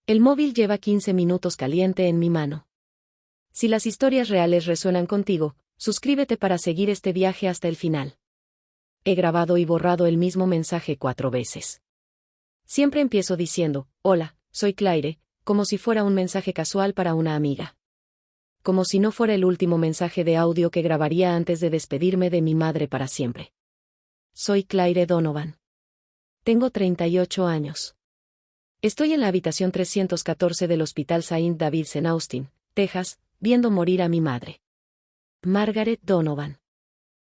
El móvil lleva 15 minutos caliente en mi mano. Si las historias reales resuenan contigo, suscríbete para seguir este viaje hasta el final. He grabado y borrado el mismo mensaje 4 veces. Siempre empiezo diciendo, hola, soy Claire, como si fuera un mensaje casual para una amiga. Como si no fuera el último mensaje de audio que grabaría antes de despedirme de mi madre para siempre. Soy Claire Donovan. Tengo 38 años. Estoy en la habitación 314 del Hospital Saint David's en Austin, Texas, viendo morir a mi madre. Margaret Donovan.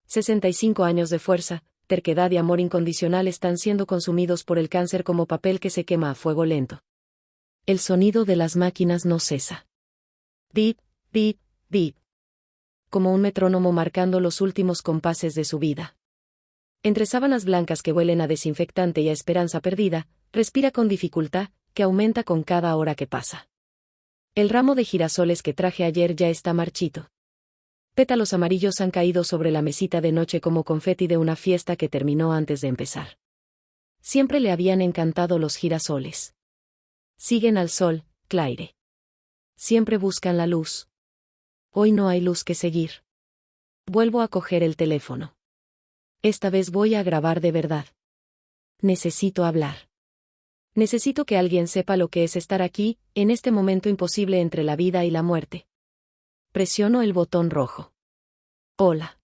65 años de fuerza, terquedad y amor incondicional están siendo consumidos por el cáncer como papel que se quema a fuego lento. El sonido de las máquinas no cesa. Beep, beep, beep. Como un metrónomo marcando los últimos compases de su vida. Entre sábanas blancas que huelen a desinfectante y a esperanza perdida, respira con dificultad, que aumenta con cada hora que pasa. El ramo de girasoles que traje ayer ya está marchito. Pétalos amarillos han caído sobre la mesita de noche como confeti de una fiesta que terminó antes de empezar. Siempre le habían encantado los girasoles. Siguen al sol, Claire. Siempre buscan la luz. Hoy no hay luz que seguir. Vuelvo a coger el teléfono. Esta vez voy a grabar de verdad. Necesito hablar. Necesito que alguien sepa lo que es estar aquí, en este momento imposible entre la vida y la muerte. Presiono el botón rojo. Hola.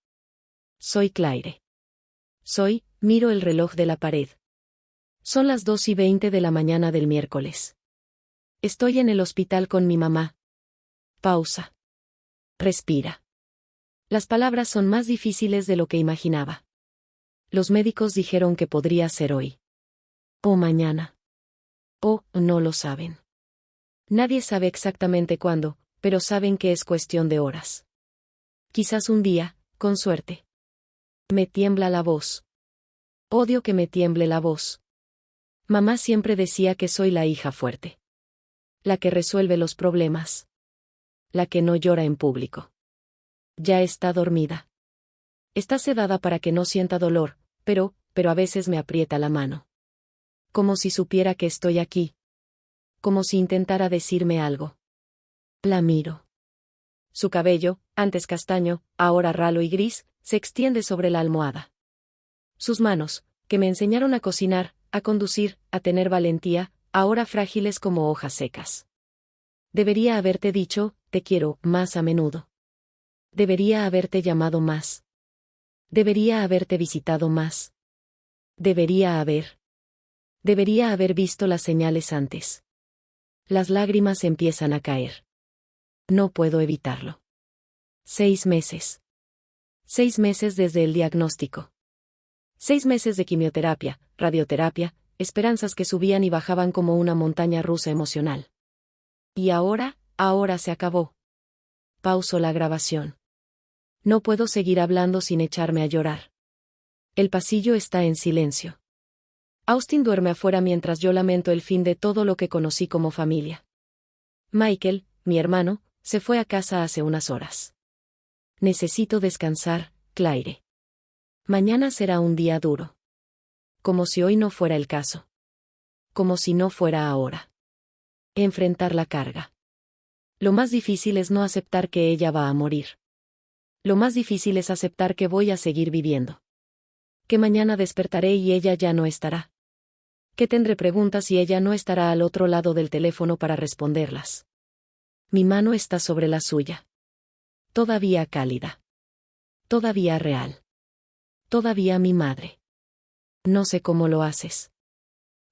Soy Claire. Miro el reloj de la pared. Son las 2:20 de la mañana del miércoles. Estoy en el hospital con mi mamá. Pausa. Respira. Las palabras son más difíciles de lo que imaginaba. Los médicos dijeron que podría ser hoy. O mañana. O no lo saben. Nadie sabe exactamente cuándo, pero saben que es cuestión de horas. Quizás un día, con suerte. Me tiembla la voz. Odio que me tiemble la voz. Mamá siempre decía que soy la hija fuerte. La que resuelve los problemas. La que no llora en público. Ya está dormida. Está sedada para que no sienta dolor, pero a veces me aprieta la mano. Como si supiera que estoy aquí. Como si intentara decirme algo. La miro. Su cabello, antes castaño, ahora ralo y gris, se extiende sobre la almohada. Sus manos, que me enseñaron a cocinar, a conducir, a tener valentía, ahora frágiles como hojas secas. Debería haberte dicho, te quiero, más a menudo. Debería haberte llamado más. Debería haberte visitado más. Debería haber visto las señales antes. Las lágrimas empiezan a caer. No puedo evitarlo. 6 meses. 6 meses desde el diagnóstico. 6 meses de quimioterapia, radioterapia, esperanzas que subían y bajaban como una montaña rusa emocional. Y ahora se acabó. Pauso la grabación. No puedo seguir hablando sin echarme a llorar. El pasillo está en silencio. Austin duerme afuera mientras yo lamento el fin de todo lo que conocí como familia. Michael, mi hermano, se fue a casa hace unas horas. Necesito descansar, Claire. Mañana será un día duro. Como si hoy no fuera el caso. Como si no fuera ahora. Enfrentar la carga. Lo más difícil es no aceptar que ella va a morir. Lo más difícil es aceptar que voy a seguir viviendo. Que mañana despertaré y ella ya no estará. Que tendré preguntas y ella no estará al otro lado del teléfono para responderlas. Mi mano está sobre la suya. Todavía cálida. Todavía real. Todavía mi madre. No sé cómo lo haces.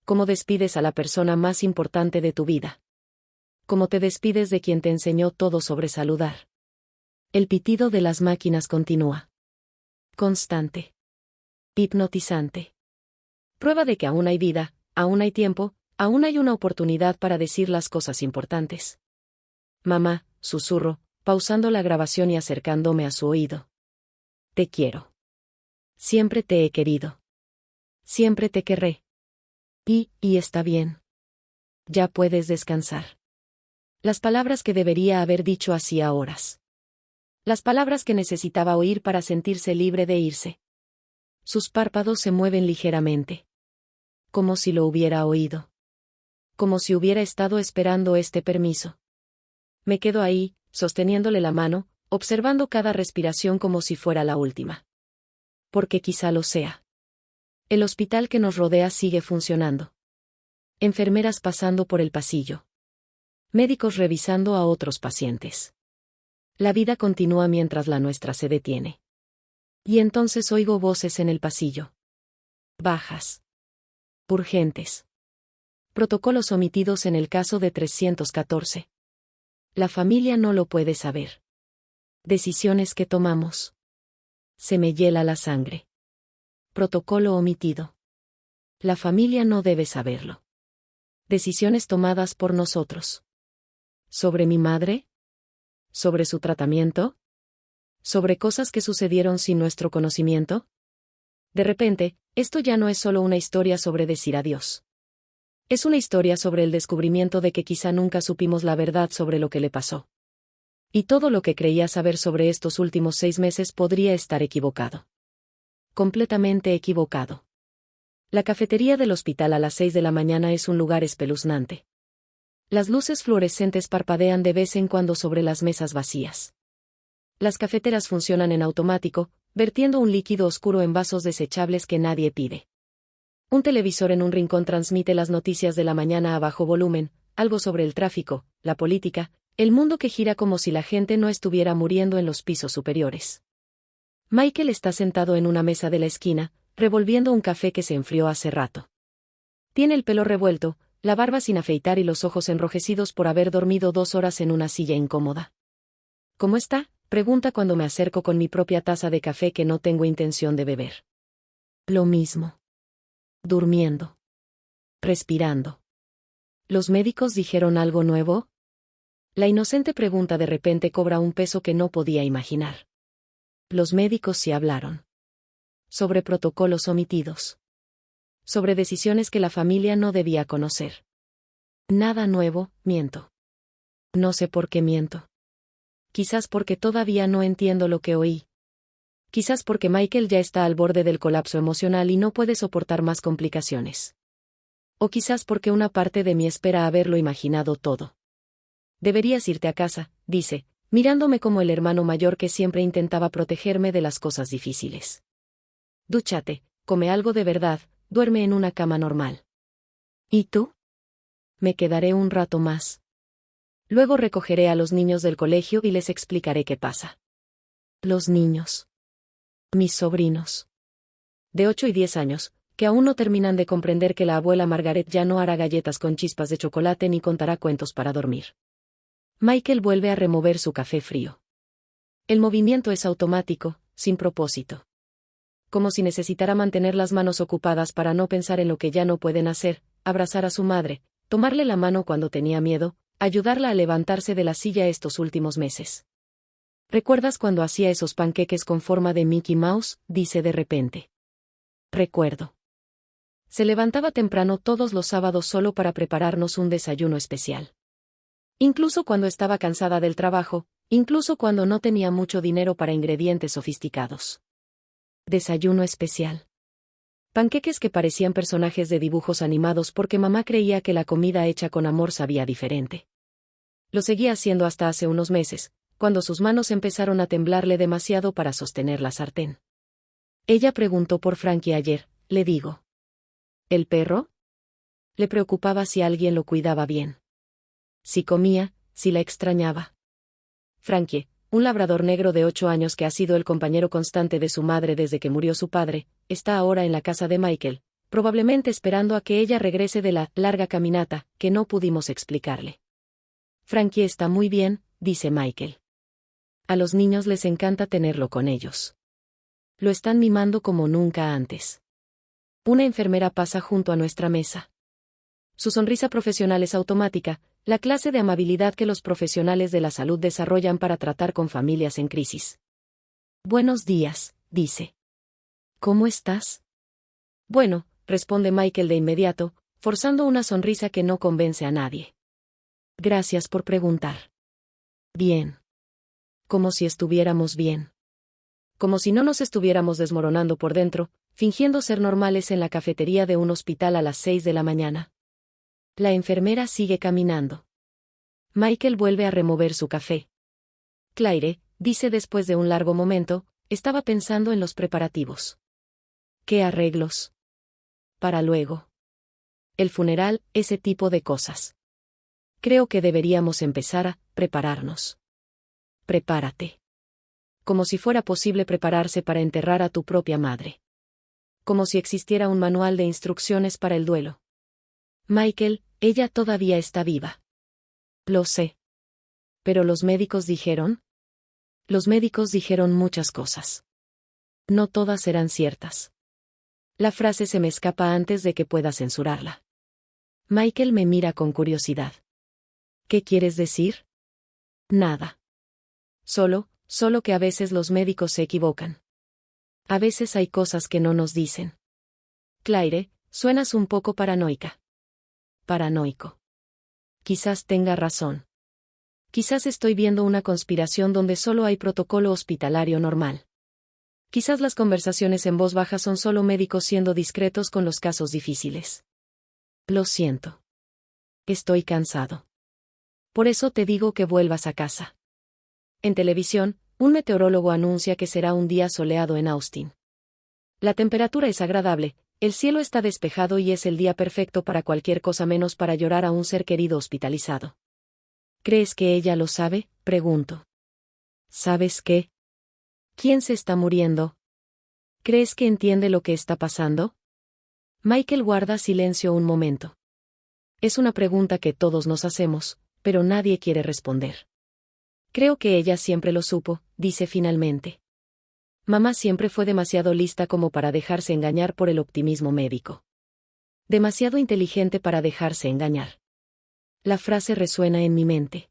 ¿Cómo despides a la persona más importante de tu vida? ¿Cómo te despides de quien te enseñó todo sobre saludar? El pitido de las máquinas continúa. Constante. Hipnotizante. Prueba de que aún hay vida, aún hay tiempo, aún hay una oportunidad para decir las cosas importantes. Mamá, susurro, pausando la grabación y acercándome a su oído. Te quiero. Siempre te he querido. Siempre te querré. Y está bien. Ya puedes descansar. Las palabras que debería haber dicho hacía horas. Las palabras que necesitaba oír para sentirse libre de irse. Sus párpados se mueven ligeramente. Como si lo hubiera oído. como si hubiera estado esperando este permiso. Me quedo ahí, sosteniéndole la mano, observando cada respiración como si fuera la última. Porque quizá lo sea. El hospital que nos rodea sigue funcionando. Enfermeras pasando por el pasillo. Médicos revisando a otros pacientes. La vida continúa mientras la nuestra se detiene. Y entonces oigo voces en el pasillo. Bajas. Urgentes. Protocolos omitidos en el caso de 314. La familia no lo puede saber. Decisiones que tomamos. Se me hiela la sangre. Protocolo omitido. La familia no debe saberlo. Decisiones tomadas por nosotros. ¿Sobre mi madre? ¿Sobre su tratamiento? ¿Sobre cosas que sucedieron sin nuestro conocimiento? De repente, esto ya no es solo una historia sobre decir adiós. Es una historia sobre el descubrimiento de que quizá nunca supimos la verdad sobre lo que le pasó. Y todo lo que creía saber sobre estos últimos 6 meses podría estar equivocado. Completamente equivocado. La cafetería del hospital a las 6 de la mañana es un lugar espeluznante. Las luces fluorescentes parpadean de vez en cuando sobre las mesas vacías. Las cafeteras funcionan en automático, vertiendo un líquido oscuro en vasos desechables que nadie pide. Un televisor en un rincón transmite las noticias de la mañana a bajo volumen, algo sobre el tráfico, la política, el mundo que gira como si la gente no estuviera muriendo en los pisos superiores. Michael está sentado en una mesa de la esquina, revolviendo un café que se enfrió hace rato. Tiene el pelo revuelto, la barba sin afeitar y los ojos enrojecidos por haber dormido 2 horas en una silla incómoda. ¿Cómo está?, pregunta cuando me acerco con mi propia taza de café que no tengo intención de beber. Lo mismo. Durmiendo. Respirando. ¿Los médicos dijeron algo nuevo? La inocente pregunta de repente cobra un peso que no podía imaginar. Los médicos sí hablaron. Sobre protocolos omitidos. Sobre decisiones que la familia no debía conocer. Nada nuevo, miento. No sé por qué miento. Quizás porque todavía no entiendo lo que oí. Quizás porque Michael ya está al borde del colapso emocional y no puede soportar más complicaciones. O quizás porque una parte de mí espera haberlo imaginado todo. Deberías irte a casa, dice, mirándome como el hermano mayor que siempre intentaba protegerme de las cosas difíciles. Dúchate, come algo de verdad, duerme en una cama normal. ¿Y tú? Me quedaré un rato más. Luego recogeré a los niños del colegio y les explicaré qué pasa. Los niños. Mis sobrinos. De 8 y 10 años, que aún no terminan de comprender que la abuela Margaret ya no hará galletas con chispas de chocolate ni contará cuentos para dormir. Michael vuelve a remover su café frío. El movimiento es automático, sin propósito. Como si necesitara mantener las manos ocupadas para no pensar en lo que ya no pueden hacer, abrazar a su madre, tomarle la mano cuando tenía miedo, ayudarla a levantarse de la silla estos últimos meses. ¿Recuerdas cuando hacía esos panqueques con forma de Mickey Mouse?, dice de repente. Recuerdo. Se levantaba temprano todos los sábados solo para prepararnos un desayuno especial. Incluso cuando estaba cansada del trabajo, incluso cuando no tenía mucho dinero para ingredientes sofisticados. Desayuno especial. Panqueques que parecían personajes de dibujos animados porque mamá creía que la comida hecha con amor sabía diferente. Lo seguía haciendo hasta hace unos meses, cuando sus manos empezaron a temblarle demasiado para sostener la sartén. Ella preguntó por Frankie ayer, le digo. ¿El perro? Le preocupaba si alguien lo cuidaba bien. Si comía, si la extrañaba. Frankie, un labrador negro de 8 años que ha sido el compañero constante de su madre desde que murió su padre, está ahora en la casa de Michael, probablemente esperando a que ella regrese de la larga caminata, que no pudimos explicarle. Frankie está muy bien, dice Michael. A los niños les encanta tenerlo con ellos. Lo están mimando como nunca antes. Una enfermera pasa junto a nuestra mesa. Su sonrisa profesional es automática, la clase de amabilidad que los profesionales de la salud desarrollan para tratar con familias en crisis. Buenos días, dice. ¿Cómo estás? Bueno, responde Michael de inmediato, forzando una sonrisa que no convence a nadie. Gracias por preguntar. Bien. Como si estuviéramos bien. Como si no nos estuviéramos desmoronando por dentro, fingiendo ser normales en la cafetería de un hospital a las 6 de la mañana. La enfermera sigue caminando. Michael vuelve a remover su café. Claire, dice después de un largo momento, estaba pensando en los preparativos. ¿Qué arreglos? Para luego. El funeral, ese tipo de cosas. Creo que deberíamos empezar a prepararnos. Prepárate. Como si fuera posible prepararse para enterrar a tu propia madre. Como si existiera un manual de instrucciones para el duelo. Michael, ella todavía está viva. Lo sé. Pero los médicos dijeron. Los médicos dijeron muchas cosas. No todas eran ciertas. La frase se me escapa antes de que pueda censurarla. Michael me mira con curiosidad. ¿Qué quieres decir? Nada. Solo que a veces los médicos se equivocan. A veces hay cosas que no nos dicen. Claire, suenas un poco paranoica. Paranoico. Quizás tenga razón. Quizás estoy viendo una conspiración donde solo hay protocolo hospitalario normal. Quizás las conversaciones en voz baja son solo médicos siendo discretos con los casos difíciles. Lo siento. Estoy cansado. Por eso te digo que vuelvas a casa. En televisión, un meteorólogo anuncia que será un día soleado en Austin. La temperatura es agradable, el cielo está despejado y es el día perfecto para cualquier cosa menos para llorar a un ser querido hospitalizado. ¿Crees que ella lo sabe? Pregunto. ¿Sabes qué? ¿Quién se está muriendo? ¿Crees que entiende lo que está pasando? Michael guarda silencio un momento. Es una pregunta que todos nos hacemos, pero nadie quiere responder. Creo que ella siempre lo supo, dice finalmente. Mamá siempre fue demasiado lista como para dejarse engañar por el optimismo médico. Demasiado inteligente para dejarse engañar. La frase resuena en mi mente.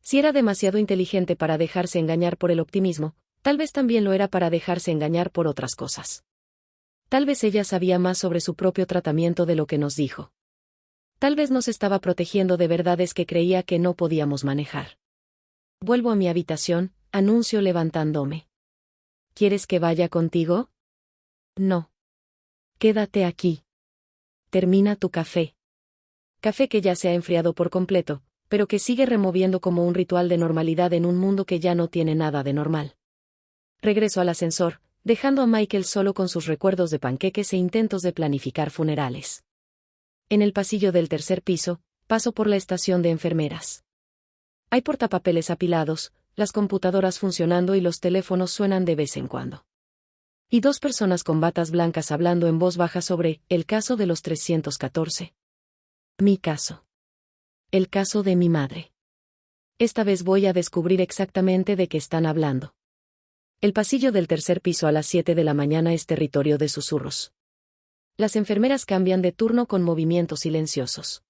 Si era demasiado inteligente para dejarse engañar por el optimismo, tal vez también lo era para dejarse engañar por otras cosas. Tal vez ella sabía más sobre su propio tratamiento de lo que nos dijo. Tal vez nos estaba protegiendo de verdades que creía que no podíamos manejar. Vuelvo a mi habitación, anuncio levantándome. ¿Quieres que vaya contigo? No. Quédate aquí. Termina tu café. Café que ya se ha enfriado por completo, pero que sigue removiendo como un ritual de normalidad en un mundo que ya no tiene nada de normal. Regreso al ascensor, dejando a Michael solo con sus recuerdos de panqueques e intentos de planificar funerales. En el pasillo del tercer piso, paso por la estación de enfermeras. Hay portapapeles apilados, las computadoras funcionando y los teléfonos suenan de vez en cuando. Y dos personas con batas blancas hablando en voz baja sobre el caso de los 314. Mi caso. El caso de mi madre. Esta vez voy a descubrir exactamente de qué están hablando. El pasillo del tercer piso a las 7 de la mañana es territorio de susurros. Las enfermeras cambian de turno con movimientos silenciosos.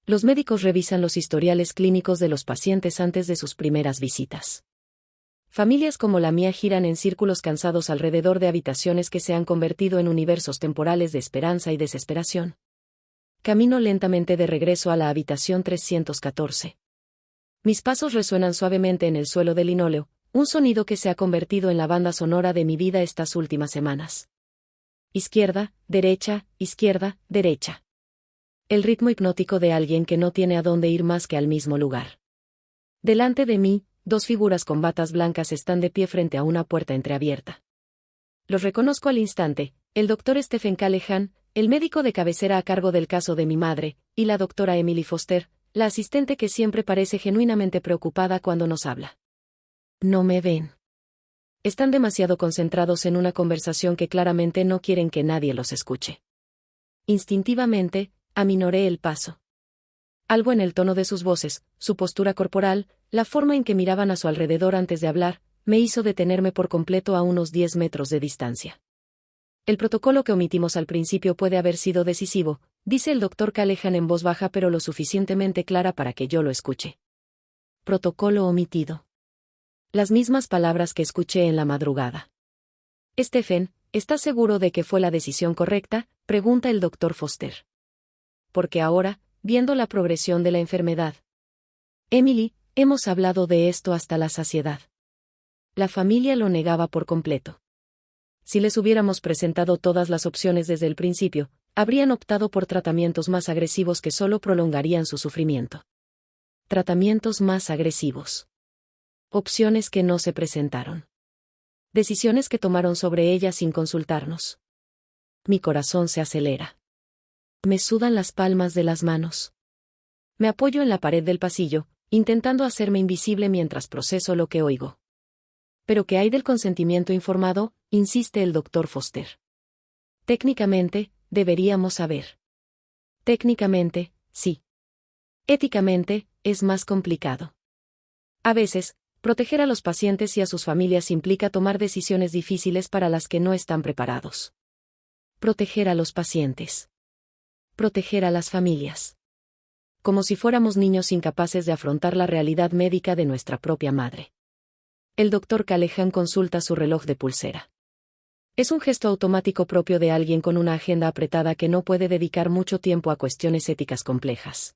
Los médicos revisan los historiales clínicos de los pacientes antes de sus primeras visitas. Familias como la mía giran en círculos cansados alrededor de habitaciones que se han convertido en universos temporales de esperanza y desesperación. Camino lentamente de regreso a la habitación 314. Mis pasos resuenan suavemente en el suelo de linóleo, un sonido que se ha convertido en la banda sonora de mi vida estas últimas semanas. Izquierda, derecha, izquierda, derecha. El ritmo hipnótico de alguien que no tiene a dónde ir más que al mismo lugar. Delante de mí, dos figuras con batas blancas están de pie frente a una puerta entreabierta. Los reconozco al instante, el doctor Stephen Callahan, el médico de cabecera a cargo del caso de mi madre, y la doctora Emily Foster, la asistente que siempre parece genuinamente preocupada cuando nos habla. No me ven. Están demasiado concentrados en una conversación que claramente no quieren que nadie los escuche. Instintivamente, aminoré el paso. Algo en el tono de sus voces, su postura corporal, la forma en que miraban a su alrededor antes de hablar, me hizo detenerme por completo a unos 10 metros de distancia. El protocolo que omitimos al principio puede haber sido decisivo, dice el doctor Callahan en voz baja pero lo suficientemente clara para que yo lo escuche. Protocolo omitido. Las mismas palabras que escuché en la madrugada. Stephen, ¿estás seguro de que fue la decisión correcta?, pregunta el doctor Foster. Porque ahora, viendo la progresión de la enfermedad. Emily, hemos hablado de esto hasta la saciedad. La familia lo negaba por completo. Si les hubiéramos presentado todas las opciones desde el principio, habrían optado por tratamientos más agresivos que solo prolongarían su sufrimiento. Tratamientos más agresivos. Opciones que no se presentaron. Decisiones que tomaron sobre ellas sin consultarnos. Mi corazón se acelera. Me sudan las palmas de las manos. Me apoyo en la pared del pasillo, intentando hacerme invisible mientras proceso lo que oigo. ¿Pero qué hay del consentimiento informado?, insiste el doctor Foster. Técnicamente, deberíamos saber. Técnicamente, sí. Éticamente, es más complicado. A veces, proteger a los pacientes y a sus familias implica tomar decisiones difíciles para las que no están preparados. Proteger a los pacientes. Proteger a las familias. Como si fuéramos niños incapaces de afrontar la realidad médica de nuestra propia madre. El doctor Callahan consulta su reloj de pulsera. Es un gesto automático propio de alguien con una agenda apretada que no puede dedicar mucho tiempo a cuestiones éticas complejas.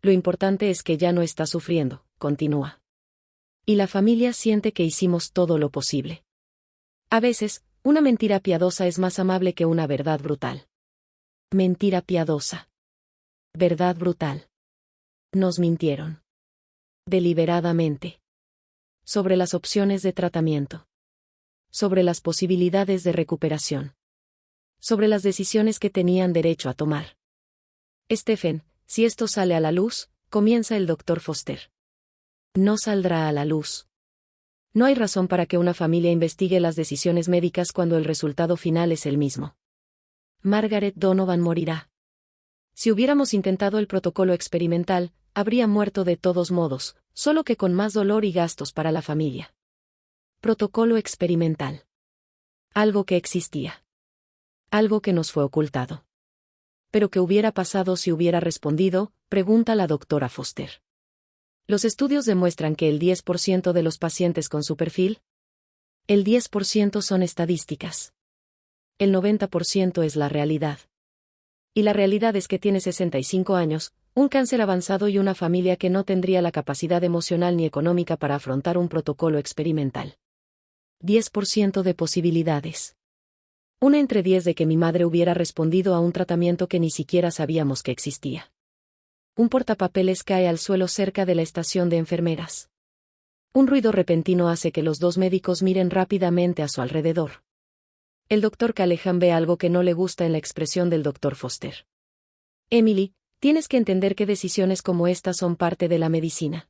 Lo importante es que ya no está sufriendo, continúa. Y la familia siente que hicimos todo lo posible. A veces, una mentira piadosa es más amable que una verdad brutal. Mentira piadosa. Verdad brutal. Nos mintieron. Deliberadamente. Sobre las opciones de tratamiento. Sobre las posibilidades de recuperación. Sobre las decisiones que tenían derecho a tomar. Stephen, si esto sale a la luz, comienza el doctor Foster. No saldrá a la luz. No hay razón para que una familia investigue las decisiones médicas cuando el resultado final es el mismo. Margaret Donovan morirá. Si hubiéramos intentado el protocolo experimental, habría muerto de todos modos, solo que con más dolor y gastos para la familia. Protocolo experimental. Algo que existía. Algo que nos fue ocultado. ¿Pero qué hubiera pasado si hubiera respondido?, pregunta la doctora Foster. Los estudios demuestran que el 10% de los pacientes con su perfil. El 10% son estadísticas. El 90% es la realidad. Y la realidad es que tiene 65 años, un cáncer avanzado y una familia que no tendría la capacidad emocional ni económica para afrontar un protocolo experimental. 10% de posibilidades. Una entre 10 de que mi madre hubiera respondido a un tratamiento que ni siquiera sabíamos que existía. Un portapapeles cae al suelo cerca de la estación de enfermeras. Un ruido repentino hace que los dos médicos miren rápidamente a su alrededor. El doctor Callahan ve algo que no le gusta en la expresión del doctor Foster. Emily, tienes que entender que decisiones como estas son parte de la medicina.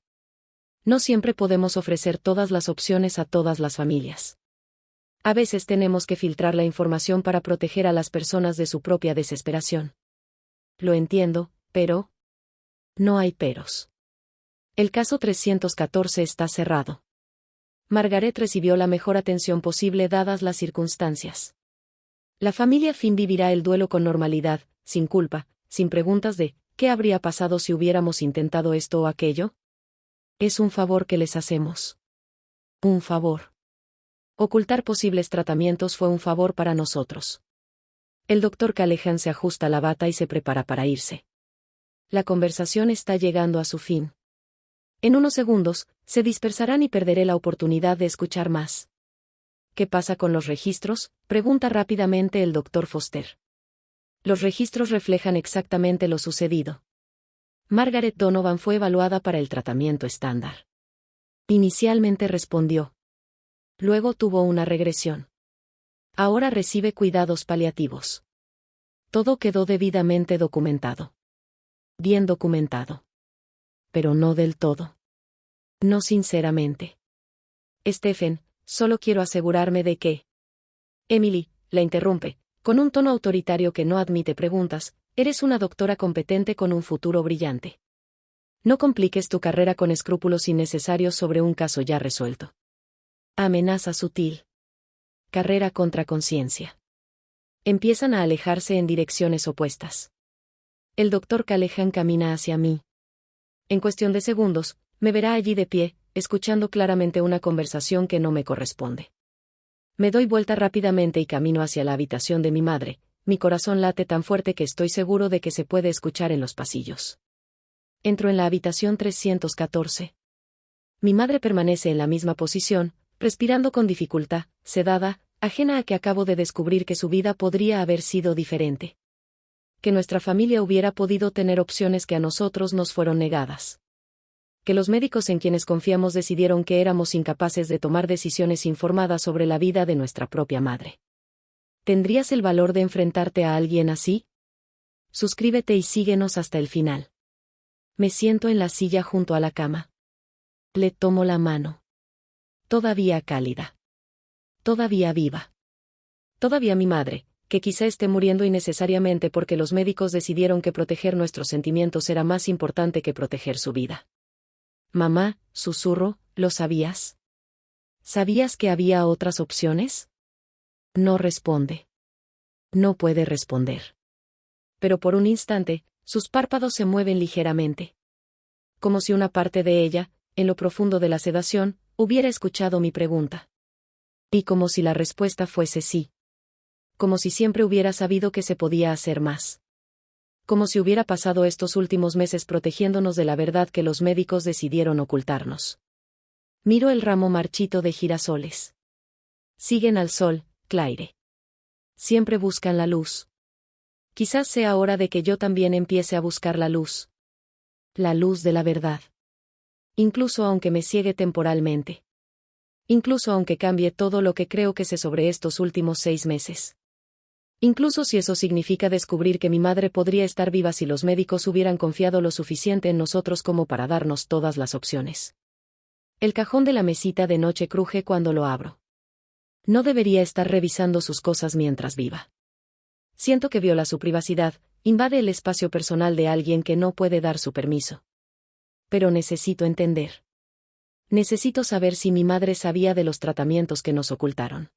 No siempre podemos ofrecer todas las opciones a todas las familias. A veces tenemos que filtrar la información para proteger a las personas de su propia desesperación. Lo entiendo, pero... No hay peros. El caso 314 está cerrado. Margaret recibió la mejor atención posible dadas las circunstancias. La familia Finn vivirá el duelo con normalidad, sin culpa, sin preguntas de ¿qué habría pasado si hubiéramos intentado esto o aquello? Es un favor que les hacemos. Un favor. Ocultar posibles tratamientos fue un favor para nosotros. El doctor Callahan se ajusta la bata y se prepara para irse. La conversación está llegando a su fin. En unos segundos, se dispersarán y perderé la oportunidad de escuchar más. ¿Qué pasa con los registros?, pregunta rápidamente el doctor Foster. Los registros reflejan exactamente lo sucedido. Margaret Donovan fue evaluada para el tratamiento estándar. Inicialmente respondió. Luego tuvo una regresión. Ahora recibe cuidados paliativos. Todo quedó debidamente documentado. Bien documentado. Pero no del todo. No sinceramente. Stephen, solo quiero asegurarme de que... Emily, la interrumpe, con un tono autoritario que no admite preguntas, eres una doctora competente con un futuro brillante. No compliques tu carrera con escrúpulos innecesarios sobre un caso ya resuelto. Amenaza sutil. Carrera contra conciencia. Empiezan a alejarse en direcciones opuestas. El doctor Callahan camina hacia mí. En cuestión de segundos, me verá allí de pie, escuchando claramente una conversación que no me corresponde. Me doy vuelta rápidamente y camino hacia la habitación de mi madre. Mi corazón late tan fuerte que estoy seguro de que se puede escuchar en los pasillos. Entro en la habitación 314. Mi madre permanece en la misma posición, respirando con dificultad, sedada, ajena a que acabo de descubrir que su vida podría haber sido diferente. que nuestra familia hubiera podido tener opciones que a nosotros nos fueron negadas. Que los médicos en quienes confiamos decidieron que éramos incapaces de tomar decisiones informadas sobre la vida de nuestra propia madre. ¿Tendrías el valor de enfrentarte a alguien así? Suscríbete y síguenos hasta el final. Me siento en la silla junto a la cama. Le tomo la mano. Todavía cálida. Todavía viva. Todavía mi madre, que quizá esté muriendo innecesariamente porque los médicos decidieron que proteger nuestros sentimientos era más importante que proteger su vida. Mamá, susurro, ¿lo sabías? ¿Sabías que había otras opciones? No responde. No puede responder. Pero por un instante, sus párpados se mueven ligeramente. Como si una parte de ella, en lo profundo de la sedación, hubiera escuchado mi pregunta. Y como si la respuesta fuese sí. Como si siempre hubiera sabido que se podía hacer más. Como si hubiera pasado estos últimos meses protegiéndonos de la verdad que los médicos decidieron ocultarnos. Miro el ramo marchito de girasoles. Siguen al sol, Claire. Siempre buscan la luz. Quizás sea hora de que yo también empiece a buscar la luz. La luz de la verdad. Incluso aunque me ciegue temporalmente. Incluso aunque cambie todo lo que creo que sé sobre estos últimos 6 meses. Incluso si eso significa descubrir que mi madre podría estar viva si los médicos hubieran confiado lo suficiente en nosotros como para darnos todas las opciones. El cajón de la mesita de noche cruje cuando lo abro. No debería estar revisando sus cosas mientras viva. Siento que viola su privacidad, invade el espacio personal de alguien que no puede dar su permiso. Pero necesito entender. Necesito saber si mi madre sabía de los tratamientos que nos ocultaron.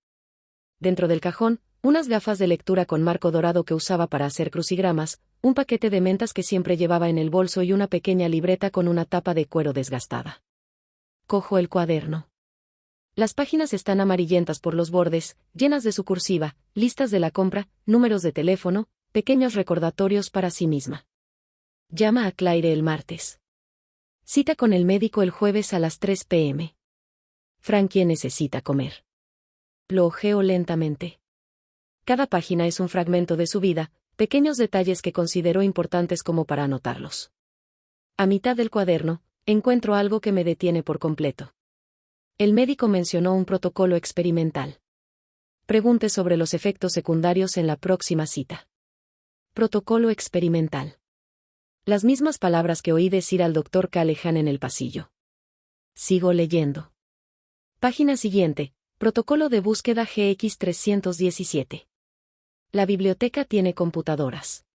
Dentro del cajón, unas gafas de lectura con marco dorado que usaba para hacer crucigramas, un paquete de mentas que siempre llevaba en el bolso y una pequeña libreta con una tapa de cuero desgastada. Cojo el cuaderno. Las páginas están amarillentas por los bordes, llenas de su cursiva, listas de la compra, números de teléfono, pequeños recordatorios para sí misma. Llama a Claire el martes. Cita con el médico el jueves a las 3 p.m. Frankie necesita comer. Lo hojeo lentamente. Cada página es un fragmento de su vida, pequeños detalles que considero importantes como para anotarlos. A mitad del cuaderno, encuentro algo que me detiene por completo. El médico mencionó un protocolo experimental. Pregunte sobre los efectos secundarios en la próxima cita. Protocolo experimental. Las mismas palabras que oí decir al Dr. Callahan en el pasillo. Sigo leyendo. Página siguiente, protocolo de búsqueda GX317. La biblioteca tiene computadoras.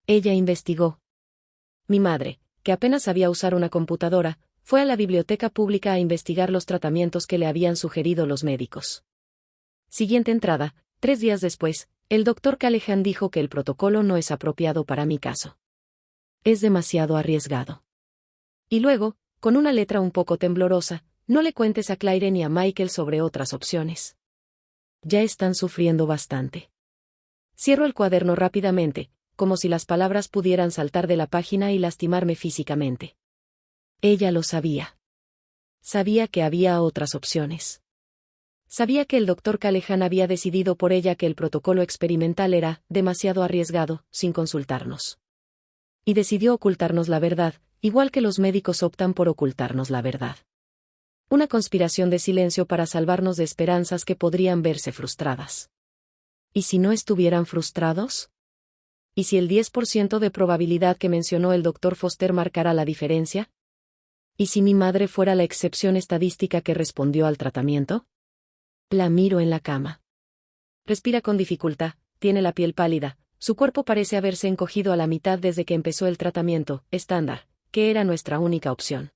Ella investigó. Mi madre, que apenas sabía usar una computadora, fue a la biblioteca pública a investigar los tratamientos que le habían sugerido los médicos. Siguiente entrada, 3 días después, el Dr. Callahan dijo que el protocolo no es apropiado para mi caso. Es demasiado arriesgado. Y luego, con una letra un poco temblorosa, no le cuentes a Claire ni a Michael sobre otras opciones. Ya están sufriendo bastante. Cierro el cuaderno rápidamente, como si las palabras pudieran saltar de la página y lastimarme físicamente. Ella lo sabía. Sabía que había otras opciones. Sabía que el Dr. Callahan había decidido por ella que el protocolo experimental era demasiado arriesgado, sin consultarnos. Y decidió ocultarnos la verdad, igual que los médicos optan por ocultarnos la verdad. Una conspiración de silencio para salvarnos de esperanzas que podrían verse frustradas. ¿Y si no estuvieran frustrados? ¿Y si el 10% de probabilidad que mencionó el Dr. Foster marcara la diferencia? ¿Y si mi madre fuera la excepción estadística que respondió al tratamiento? La miro en la cama. Respira con dificultad, tiene la piel pálida, su cuerpo parece haberse encogido a la mitad desde que empezó el tratamiento estándar, que era nuestra única opción.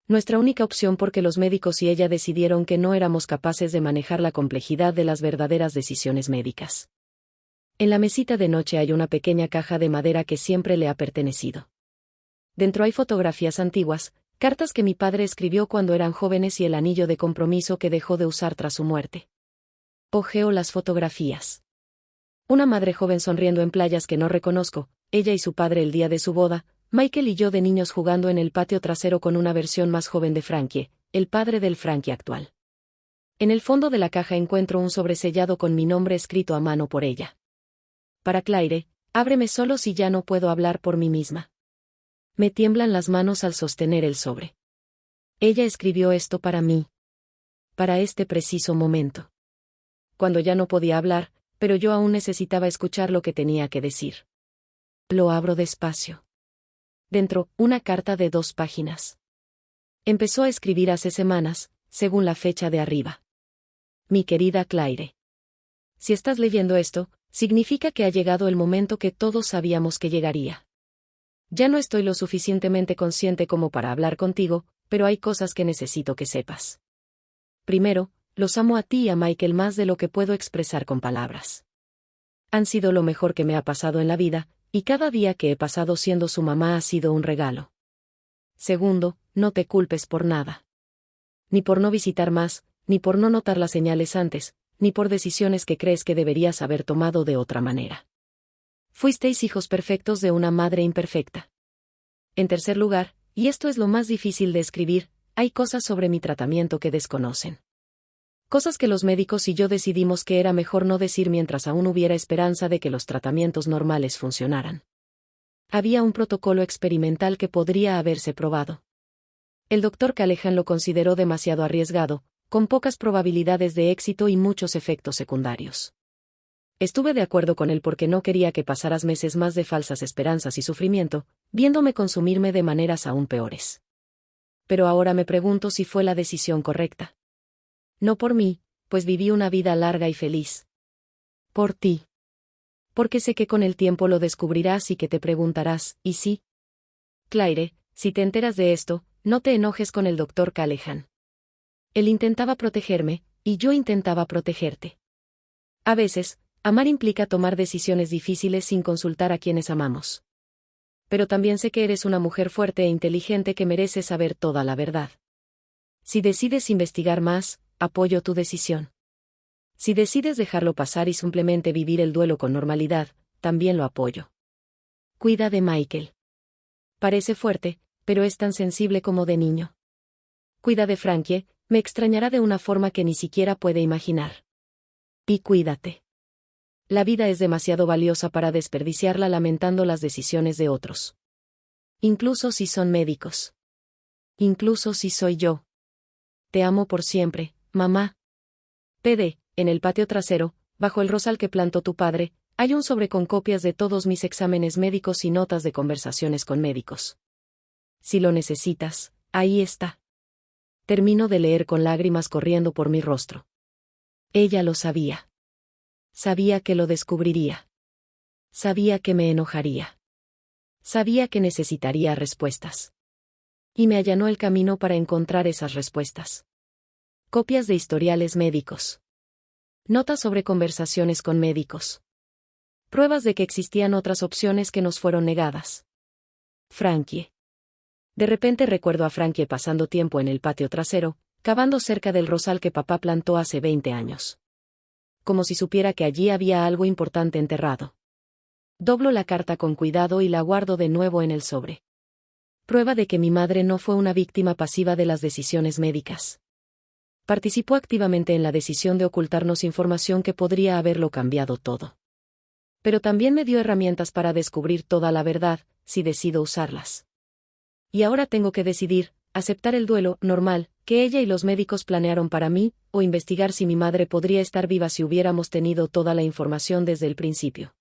Nuestra única opción porque los médicos y ella decidieron que no éramos capaces de manejar la complejidad de las verdaderas decisiones médicas. En la mesita de noche hay una pequeña caja de madera que siempre le ha pertenecido. Dentro hay fotografías antiguas, cartas que mi padre escribió cuando eran jóvenes y el anillo de compromiso que dejó de usar tras su muerte. Ojeo las fotografías. Una madre joven sonriendo en playas que no reconozco, ella y su padre el día de su boda, Michael y yo de niños jugando en el patio trasero con una versión más joven de Frankie, el padre del Frankie actual. En el fondo de la caja encuentro un sobresellado con mi nombre escrito a mano por ella. Para Claire, Ábreme solo si ya no puedo hablar por mí misma. Me tiemblan las manos al sostener el sobre. Ella escribió esto para mí. Para este preciso momento. Cuando ya no podía hablar, pero yo aún necesitaba escuchar lo que tenía que decir. Lo abro despacio. Dentro, una carta de 2 páginas. Empezó a escribir hace semanas, según la fecha de arriba. Mi querida Claire. Si estás leyendo esto, significa que ha llegado el momento que todos sabíamos que llegaría. Ya no estoy lo suficientemente consciente como para hablar contigo, pero hay cosas que necesito que sepas. Primero, los amo a ti y a Michael más de lo que puedo expresar con palabras. Han sido lo mejor que me ha pasado en la vida, y cada día que he pasado siendo su mamá ha sido un regalo. Segundo, no te culpes por nada. Ni por no visitar más, ni por no notar las señales antes, ni por decisiones que crees que deberías haber tomado de otra manera. Fuisteis hijos perfectos de una madre imperfecta. En tercer lugar, y esto es lo más difícil de escribir, hay cosas sobre mi tratamiento que desconocen. Cosas que los médicos y yo decidimos que era mejor no decir mientras aún hubiera esperanza de que los tratamientos normales funcionaran. Había un protocolo experimental que podría haberse probado. El doctor Callahan lo consideró demasiado arriesgado, con pocas probabilidades de éxito y muchos efectos secundarios. Estuve de acuerdo con él porque no quería que pasaras meses más de falsas esperanzas y sufrimiento, viéndome consumirme de maneras aún peores. Pero ahora me pregunto si fue la decisión correcta. No por mí, pues viví una vida larga y feliz. Por ti. Porque sé que con el tiempo lo descubrirás y que te preguntarás, ¿y sí? Claire, si te enteras de esto, no te enojes con el doctor Callahan. Él intentaba protegerme, y yo intentaba protegerte. A veces, amar implica tomar decisiones difíciles sin consultar a quienes amamos. Pero también sé que eres una mujer fuerte e inteligente que merece saber toda la verdad. Si decides investigar más, apoyo tu decisión. Si decides dejarlo pasar y simplemente vivir el duelo con normalidad, también lo apoyo. Cuida de Michael. Parece fuerte, pero es tan sensible como de niño. Cuida de Frankie, me extrañará de una forma que ni siquiera puede imaginar. Y cuídate. La vida es demasiado valiosa para desperdiciarla lamentando las decisiones de otros. Incluso si son médicos. Incluso si soy yo. Te amo por siempre, mamá. PD, en el patio trasero, bajo el rosal que plantó tu padre, hay un sobre con copias de todos mis exámenes médicos y notas de conversaciones con médicos. Si lo necesitas, ahí está. Termino de leer con lágrimas corriendo por mi rostro. Ella lo sabía. Sabía que lo descubriría. Sabía que me enojaría. Sabía que necesitaría respuestas. Y me allanó el camino para encontrar esas respuestas. Copias de historiales médicos. Notas sobre conversaciones con médicos. Pruebas de que existían otras opciones que nos fueron negadas. Frankie. De repente recuerdo a Frankie pasando tiempo en el patio trasero, cavando cerca del rosal que papá plantó hace 20 años. Como si supiera que allí había algo importante enterrado. Doblo la carta con cuidado y la guardo de nuevo en el sobre. Prueba de que mi madre no fue una víctima pasiva de las decisiones médicas. Participó activamente en la decisión de ocultarnos información que podría haberlo cambiado todo. Pero también me dio herramientas para descubrir toda la verdad, si decido usarlas. Y ahora tengo que decidir, aceptar el duelo normal que ella y los médicos planearon para mí, o investigar si mi madre podría estar viva si hubiéramos tenido toda la información desde el principio.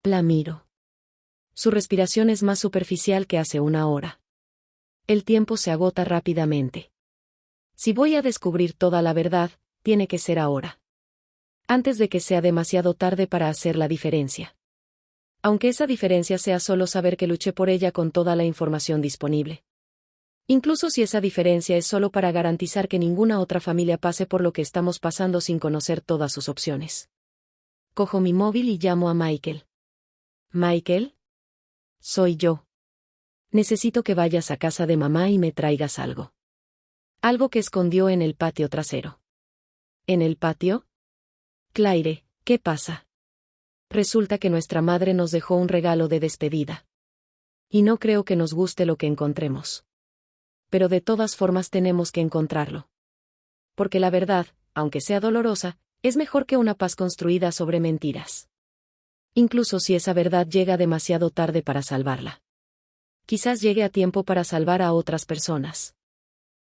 La miro. Su respiración es más superficial que hace una hora. El tiempo se agota rápidamente. Si voy a descubrir toda la verdad, tiene que ser ahora. Antes de que sea demasiado tarde para hacer la diferencia. Aunque esa diferencia sea solo saber que luché por ella con toda la información disponible. Incluso si esa diferencia es solo para garantizar que ninguna otra familia pase por lo que estamos pasando sin conocer todas sus opciones. Cojo mi móvil y llamo a Michael. ¿Michael? Soy yo. Necesito que vayas a casa de mamá y me traigas algo. Algo que escondió en el patio trasero. ¿En el patio? Claire, ¿qué pasa? Resulta que nuestra madre nos dejó un regalo de despedida. Y no creo que nos guste lo que encontremos. Pero de todas formas tenemos que encontrarlo. Porque la verdad, aunque sea dolorosa, es mejor que una paz construida sobre mentiras. Incluso si esa verdad llega demasiado tarde para salvarla. Quizás llegue a tiempo para salvar a otras personas.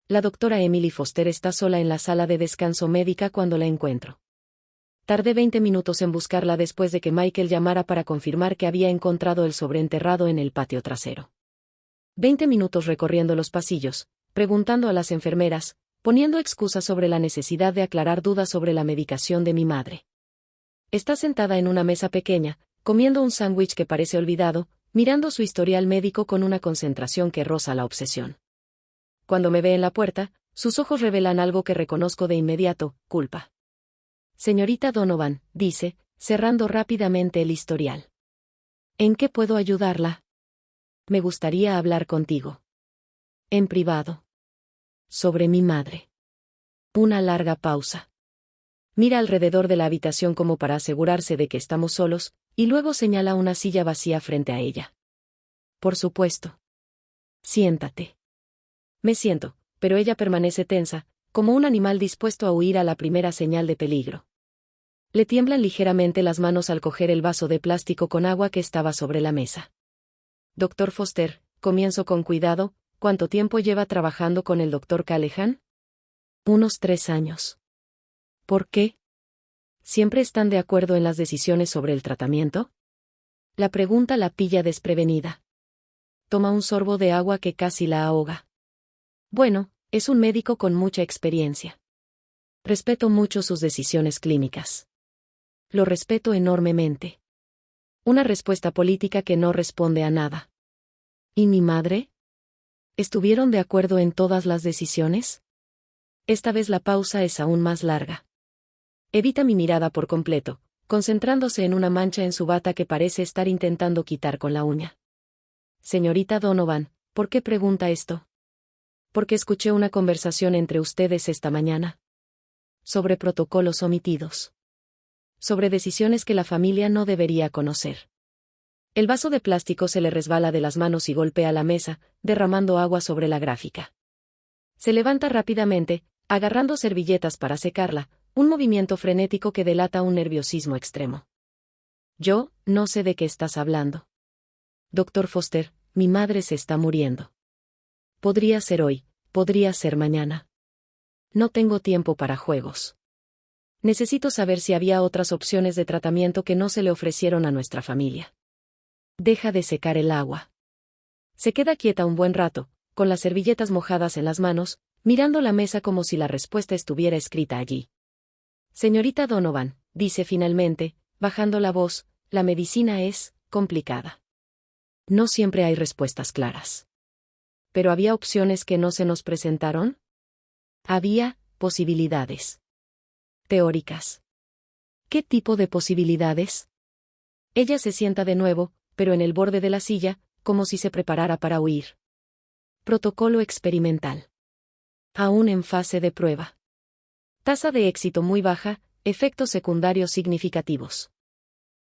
La doctora Emily Foster está sola en la sala de descanso médica cuando la encuentro. Tardé 20 minutos en buscarla después de que Michael llamara para confirmar que había encontrado el sobre enterrado en el patio trasero. 20 minutos recorriendo los pasillos, preguntando a las enfermeras, poniendo excusas sobre la necesidad de aclarar dudas sobre la medicación de mi madre. Está sentada en una mesa pequeña, comiendo un sándwich que parece olvidado, mirando su historial médico con una concentración que roza la obsesión. Cuando me ve en la puerta, sus ojos revelan algo que reconozco de inmediato: culpa. Señorita Donovan, dice, cerrando rápidamente el historial. ¿En qué puedo ayudarla? Me gustaría hablar contigo. En privado. Sobre mi madre. Una larga pausa. Mira alrededor de la habitación como para asegurarse de que estamos solos, y luego señala una silla vacía frente a ella. Por supuesto. Siéntate. Me siento, pero ella permanece tensa, como un animal dispuesto a huir a la primera señal de peligro. Le tiemblan ligeramente las manos al coger el vaso de plástico con agua que estaba sobre la mesa. Doctor Foster, comienzo con cuidado, ¿cuánto tiempo lleva trabajando con el doctor Callahan? Unos 3 años. ¿Por qué? ¿Siempre están de acuerdo en las decisiones sobre el tratamiento? La pregunta la pilla desprevenida. Toma un sorbo de agua que casi la ahoga. Bueno, es un médico con mucha experiencia. Respeto mucho sus decisiones clínicas. Lo respeto enormemente. Una respuesta política que no responde a nada. ¿Y mi madre? ¿Estuvieron de acuerdo en todas las decisiones? Esta vez la pausa es aún más larga. Evita mi mirada por completo, concentrándose en una mancha en su bata que parece estar intentando quitar con la uña. Señorita Donovan, ¿por qué pregunta esto? Porque escuché una conversación entre ustedes esta mañana. Sobre protocolos omitidos. Sobre decisiones que la familia no debería conocer. El vaso de plástico se le resbala de las manos y golpea la mesa, derramando agua sobre la gráfica. Se levanta rápidamente, agarrando servilletas para secarla, un movimiento frenético que delata un nerviosismo extremo. Yo, no sé de qué estás hablando. Doctor Foster, mi madre se está muriendo. Podría ser hoy, podría ser mañana. No tengo tiempo para juegos. Necesito saber si había otras opciones de tratamiento que no se le ofrecieron a nuestra familia. Deja de secar el agua. Se queda quieta un buen rato, con las servilletas mojadas en las manos, mirando la mesa como si la respuesta estuviera escrita allí. Señorita Donovan, dice finalmente, bajando la voz, la medicina es complicada. No siempre hay respuestas claras. ¿Pero había opciones que no se nos presentaron? Había posibilidades. Teóricas. ¿Qué tipo de posibilidades? Ella se sienta de nuevo, pero en el borde de la silla, como si se preparara para huir. Protocolo experimental. Aún en fase de prueba. Tasa de éxito muy baja, efectos secundarios significativos.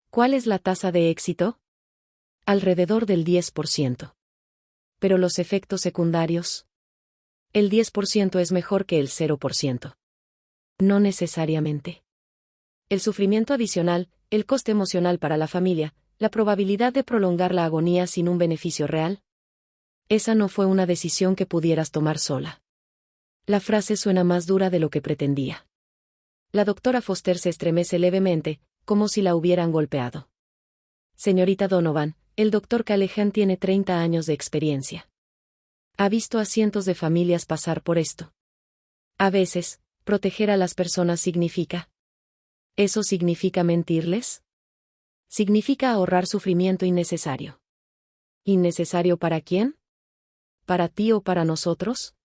¿Cuál es la tasa de éxito? Alrededor del 10%. Pero los efectos secundarios. El 10% es mejor que el 0%. No necesariamente. El sufrimiento adicional, el coste emocional para la familia, la probabilidad de prolongar la agonía sin un beneficio real. Esa no fue una decisión que pudieras tomar sola. La frase suena más dura de lo que pretendía. La doctora Foster se estremece levemente, como si la hubieran golpeado. Señorita Donovan, el doctor Callahan tiene 30 años de experiencia. Ha visto a cientos de familias pasar por esto. A veces, proteger a las personas significa. ¿Eso significa mentirles? Significa ahorrar sufrimiento innecesario. ¿Innecesario para quién? ¿Para ti o para nosotros?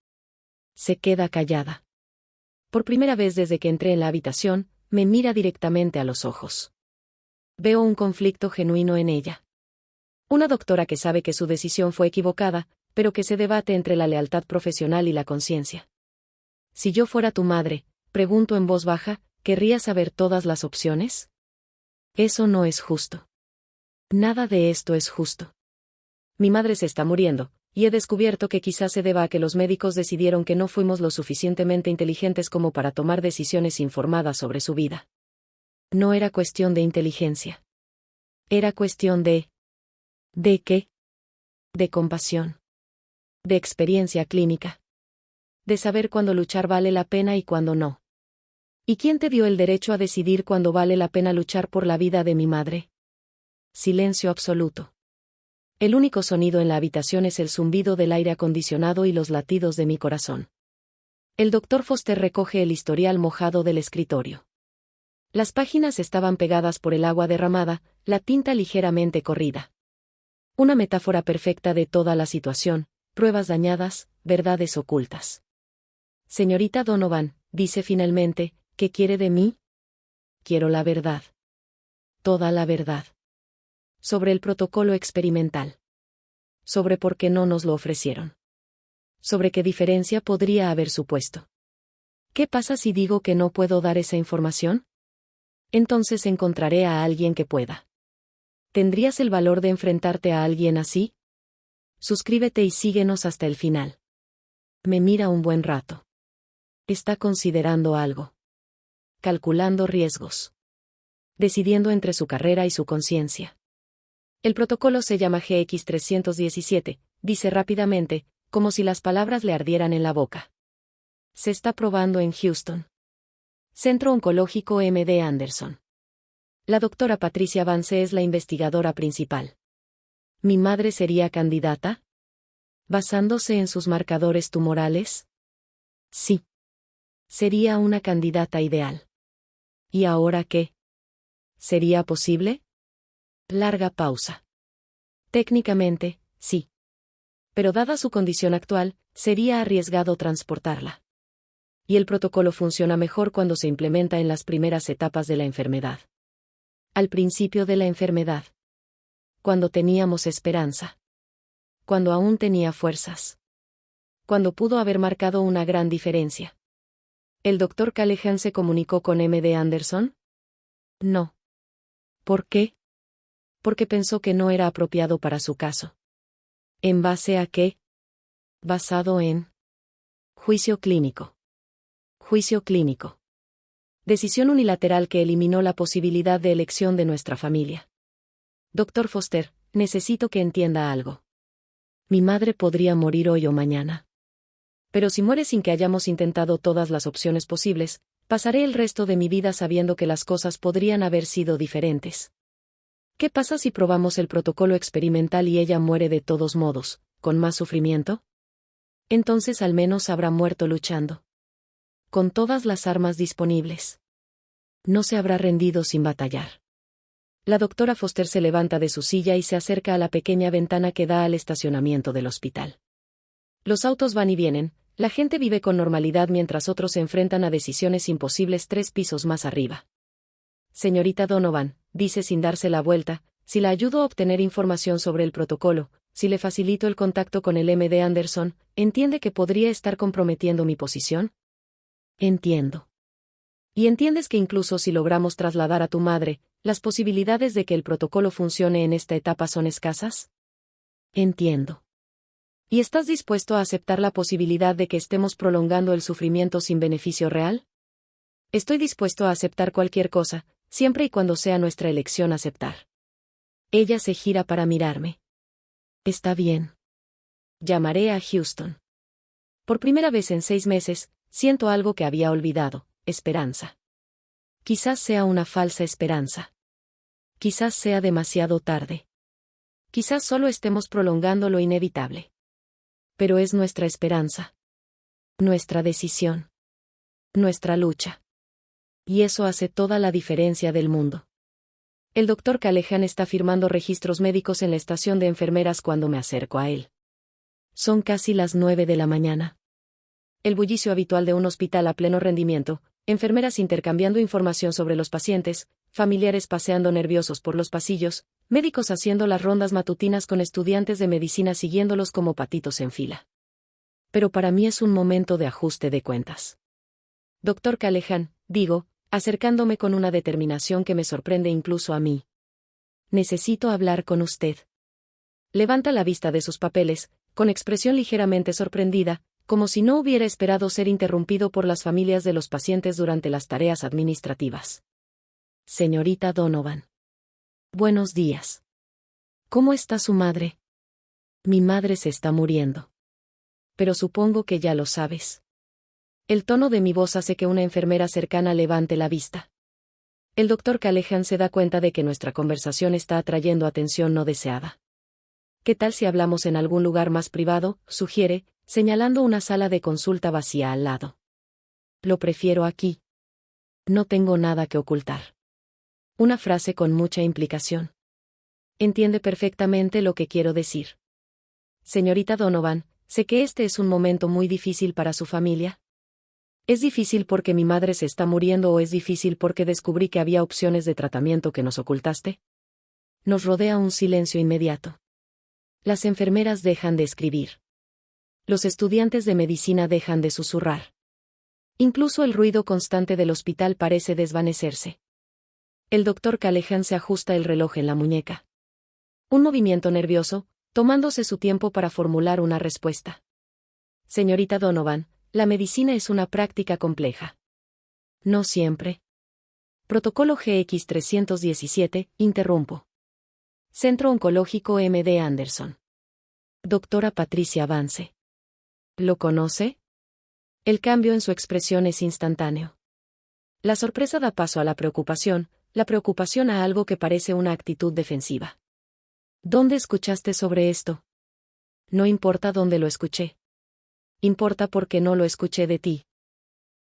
Se queda callada. Por primera vez desde que entré en la habitación, me mira directamente a los ojos. Veo un conflicto genuino en ella. Una doctora que sabe que su decisión fue equivocada, pero que se debate entre la lealtad profesional y la conciencia. Si yo fuera tu madre, pregunto en voz baja, ¿querrías saber todas las opciones? Eso no es justo. Nada de esto es justo. Mi madre se está muriendo, y he descubierto que quizás se deba a que los médicos decidieron que no fuimos lo suficientemente inteligentes como para tomar decisiones informadas sobre su vida. No era cuestión de inteligencia. Era cuestión de... ¿De qué? De compasión. De experiencia clínica. De saber cuándo luchar vale la pena y cuándo no. ¿Y quién te dio el derecho a decidir cuándo vale la pena luchar por la vida de mi madre? Silencio absoluto. El único sonido en la habitación es el zumbido del aire acondicionado y los latidos de mi corazón. El doctor Foster recoge el historial mojado del escritorio. Las páginas estaban pegadas por el agua derramada, la tinta ligeramente corrida. Una metáfora perfecta de toda la situación, pruebas dañadas, verdades ocultas. Señorita Donovan, dice finalmente, ¿qué quiere de mí? Quiero la verdad. Toda la verdad. Sobre el protocolo experimental. Sobre por qué no nos lo ofrecieron. Sobre qué diferencia podría haber supuesto. ¿Qué pasa si digo que no puedo dar esa información? Entonces encontraré a alguien que pueda. ¿Tendrías el valor de enfrentarte a alguien así? Suscríbete y síguenos hasta el final. Me mira un buen rato. Está considerando algo. Calculando riesgos. Decidiendo entre su carrera y su conciencia. El protocolo se llama GX317, dice rápidamente, como si las palabras le ardieran en la boca. Se está probando en Houston. Centro Oncológico MD Anderson. La doctora Patricia Vance es la investigadora principal. ¿Mi madre sería candidata? ¿Basándose en sus marcadores tumorales? Sí. Sería una candidata ideal. ¿Y ahora qué? ¿Sería posible? Larga pausa. Técnicamente, sí. Pero dada su condición actual, sería arriesgado transportarla. Y el protocolo funciona mejor cuando se implementa en las primeras etapas de la enfermedad. Al principio de la enfermedad. Cuando teníamos esperanza. Cuando aún tenía fuerzas. Cuando pudo haber marcado una gran diferencia. ¿El doctor Callahan se comunicó con MD Anderson? No. ¿Por qué? Porque pensó que no era apropiado para su caso. ¿En base a qué? Basado en... Juicio clínico. Juicio clínico. Decisión unilateral que eliminó la posibilidad de elección de nuestra familia. Doctor Foster, necesito que entienda algo. Mi madre podría morir hoy o mañana. Pero si muere sin que hayamos intentado todas las opciones posibles, pasaré el resto de mi vida sabiendo que las cosas podrían haber sido diferentes. ¿Qué pasa si probamos el protocolo experimental y ella muere de todos modos, con más sufrimiento? Entonces al menos habrá muerto luchando. Con todas las armas disponibles. No se habrá rendido sin batallar. La doctora Foster se levanta de su silla y se acerca a la pequeña ventana que da al estacionamiento del hospital. Los autos van y vienen, la gente vive con normalidad mientras otros se enfrentan a decisiones imposibles 3 pisos más arriba. Señorita Donovan, dice sin darse la vuelta, si la ayudo a obtener información sobre el protocolo, si le facilito el contacto con el MD Anderson, ¿entiende que podría estar comprometiendo mi posición? Entiendo. ¿Y entiendes que incluso si logramos trasladar a tu madre, las posibilidades de que el protocolo funcione en esta etapa son escasas? Entiendo. ¿Y estás dispuesto a aceptar la posibilidad de que estemos prolongando el sufrimiento sin beneficio real? Estoy dispuesto a aceptar cualquier cosa, siempre y cuando sea nuestra elección aceptar. Ella se gira para mirarme. Está bien. Llamaré a Houston. Por primera vez en 6 meses, siento algo que había olvidado, esperanza. Quizás sea una falsa esperanza. Quizás sea demasiado tarde. Quizás solo estemos prolongando lo inevitable. Pero es nuestra esperanza. Nuestra decisión. Nuestra lucha. Y eso hace toda la diferencia del mundo. El doctor Callahan está firmando registros médicos en la estación de enfermeras cuando me acerco a él. Son casi las 9 de la mañana. El bullicio habitual de un hospital a pleno rendimiento, enfermeras intercambiando información sobre los pacientes, familiares paseando nerviosos por los pasillos, médicos haciendo las rondas matutinas con estudiantes de medicina siguiéndolos como patitos en fila. Pero para mí es un momento de ajuste de cuentas. Doctor Callahan, digo, acercándome con una determinación que me sorprende incluso a mí. Necesito hablar con usted. Levanta la vista de sus papeles, con expresión ligeramente sorprendida, como si no hubiera esperado ser interrumpido por las familias de los pacientes durante las tareas administrativas. Señorita Donovan. Buenos días. ¿Cómo está su madre? Mi madre se está muriendo. Pero supongo que ya lo sabes. El tono de mi voz hace que una enfermera cercana levante la vista. El doctor Callahan se da cuenta de que nuestra conversación está atrayendo atención no deseada. ¿Qué tal si hablamos en algún lugar más privado?, sugiere, señalando una sala de consulta vacía al lado. Lo prefiero aquí. No tengo nada que ocultar. Una frase con mucha implicación. Entiende perfectamente lo que quiero decir. Señorita Donovan, sé que este es un momento muy difícil para su familia. ¿Es difícil porque mi madre se está muriendo o es difícil porque descubrí que había opciones de tratamiento que nos ocultaste? Nos rodea un silencio inmediato. Las enfermeras dejan de escribir. Los estudiantes de medicina dejan de susurrar. Incluso el ruido constante del hospital parece desvanecerse. El doctor Callahan se ajusta el reloj en la muñeca. Un movimiento nervioso, tomándose su tiempo para formular una respuesta. Señorita Donovan, la medicina es una práctica compleja. No siempre. Protocolo GX317, interrumpo. Centro Oncológico MD Anderson. Doctora Patricia Vance. ¿Lo conoce? El cambio en su expresión es instantáneo. La sorpresa da paso a la preocupación a algo que parece una actitud defensiva. ¿Dónde escuchaste sobre esto? No importa dónde lo escuché. Importa porque no lo escuché de ti.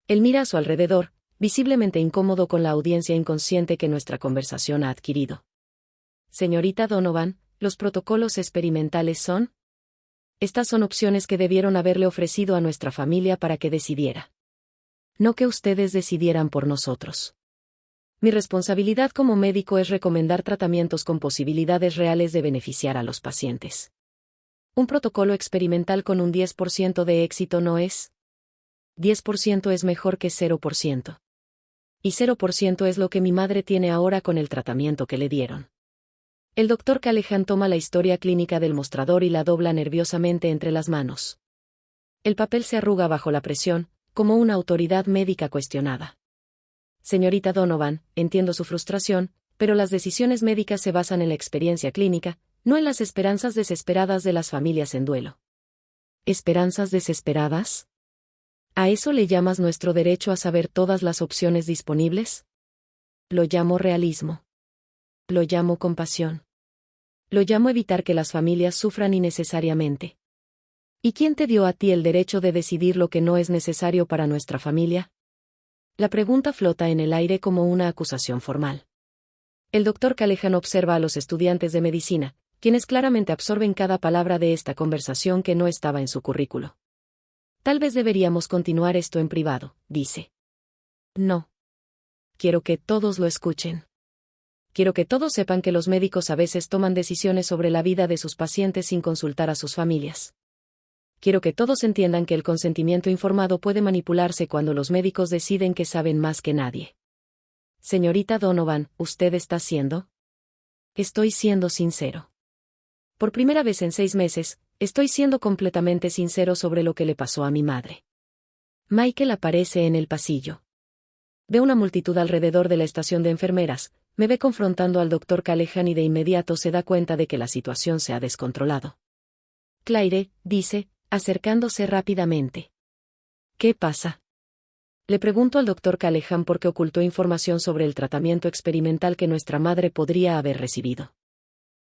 Él mira a su alrededor, visiblemente incómodo con la audiencia inconsciente que nuestra conversación ha adquirido. Señorita Donovan, ¿los protocolos experimentales son? Estas son opciones que debieron haberle ofrecido a nuestra familia para que decidiera. No que ustedes decidieran por nosotros. Mi responsabilidad como médico es recomendar tratamientos con posibilidades reales de beneficiar a los pacientes. Un protocolo experimental con un 10% de éxito no es. 10% es mejor que 0%. Y 0% es lo que mi madre tiene ahora con el tratamiento que le dieron. El doctor Callahan toma la historia clínica del mostrador y la dobla nerviosamente entre las manos. El papel se arruga bajo la presión, como una autoridad médica cuestionada. Señorita Donovan, entiendo su frustración, pero las decisiones médicas se basan en la experiencia clínica, no en las esperanzas desesperadas de las familias en duelo. ¿Esperanzas desesperadas? ¿A eso le llamas nuestro derecho a saber todas las opciones disponibles? Lo llamo realismo. Lo llamo compasión. Lo llamo evitar que las familias sufran innecesariamente. ¿Y quién te dio a ti el derecho de decidir lo que no es necesario para nuestra familia? La pregunta flota en el aire como una acusación formal. El doctor Callahan observa a los estudiantes de medicina, quienes claramente absorben cada palabra de esta conversación que no estaba en su currículo. Tal vez deberíamos continuar esto en privado, dice. No. Quiero que todos lo escuchen. Quiero que todos sepan que los médicos a veces toman decisiones sobre la vida de sus pacientes sin consultar a sus familias. Quiero que todos entiendan que el consentimiento informado puede manipularse cuando los médicos deciden que saben más que nadie. Señorita Donovan, ¿usted está siendo? Estoy siendo sincero. Por primera vez en 6 meses, estoy siendo completamente sincero sobre lo que le pasó a mi madre. Michael aparece en el pasillo. Ve una multitud alrededor de la estación de enfermeras, me ve confrontando al doctor Callahan y de inmediato se da cuenta de que la situación se ha descontrolado. Claire, dice, acercándose rápidamente. ¿Qué pasa? Le pregunto al doctor Callahan por qué ocultó información sobre el tratamiento experimental que nuestra madre podría haber recibido.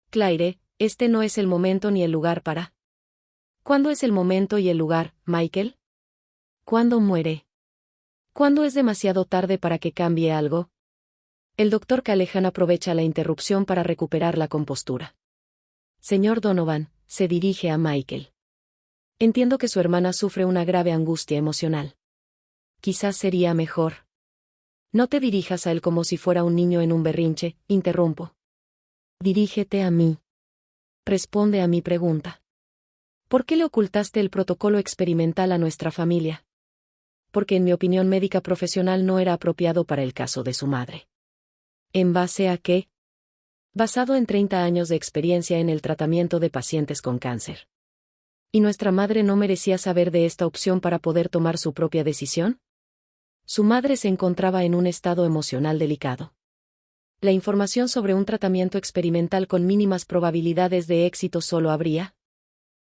Claire, este no es el momento ni el lugar para. ¿Cuándo es el momento y el lugar, Michael? ¿Cuándo muere? ¿Cuándo es demasiado tarde para que cambie algo? El doctor Callahan aprovecha la interrupción para recuperar la compostura. Señor Donovan, se dirige a Michael. Entiendo que su hermana sufre una grave angustia emocional. Quizás sería mejor. No te dirijas a él como si fuera un niño en un berrinche, interrumpo. Dirígete a mí. Responde a mi pregunta. ¿Por qué le ocultaste el protocolo experimental a nuestra familia? Porque en mi opinión médica profesional no era apropiado para el caso de su madre. ¿En base a qué? Basado en 30 años de experiencia en el tratamiento de pacientes con cáncer. ¿Y nuestra madre no merecía saber de esta opción para poder tomar su propia decisión? Su madre se encontraba en un estado emocional delicado. la información sobre un tratamiento experimental con mínimas probabilidades de éxito solo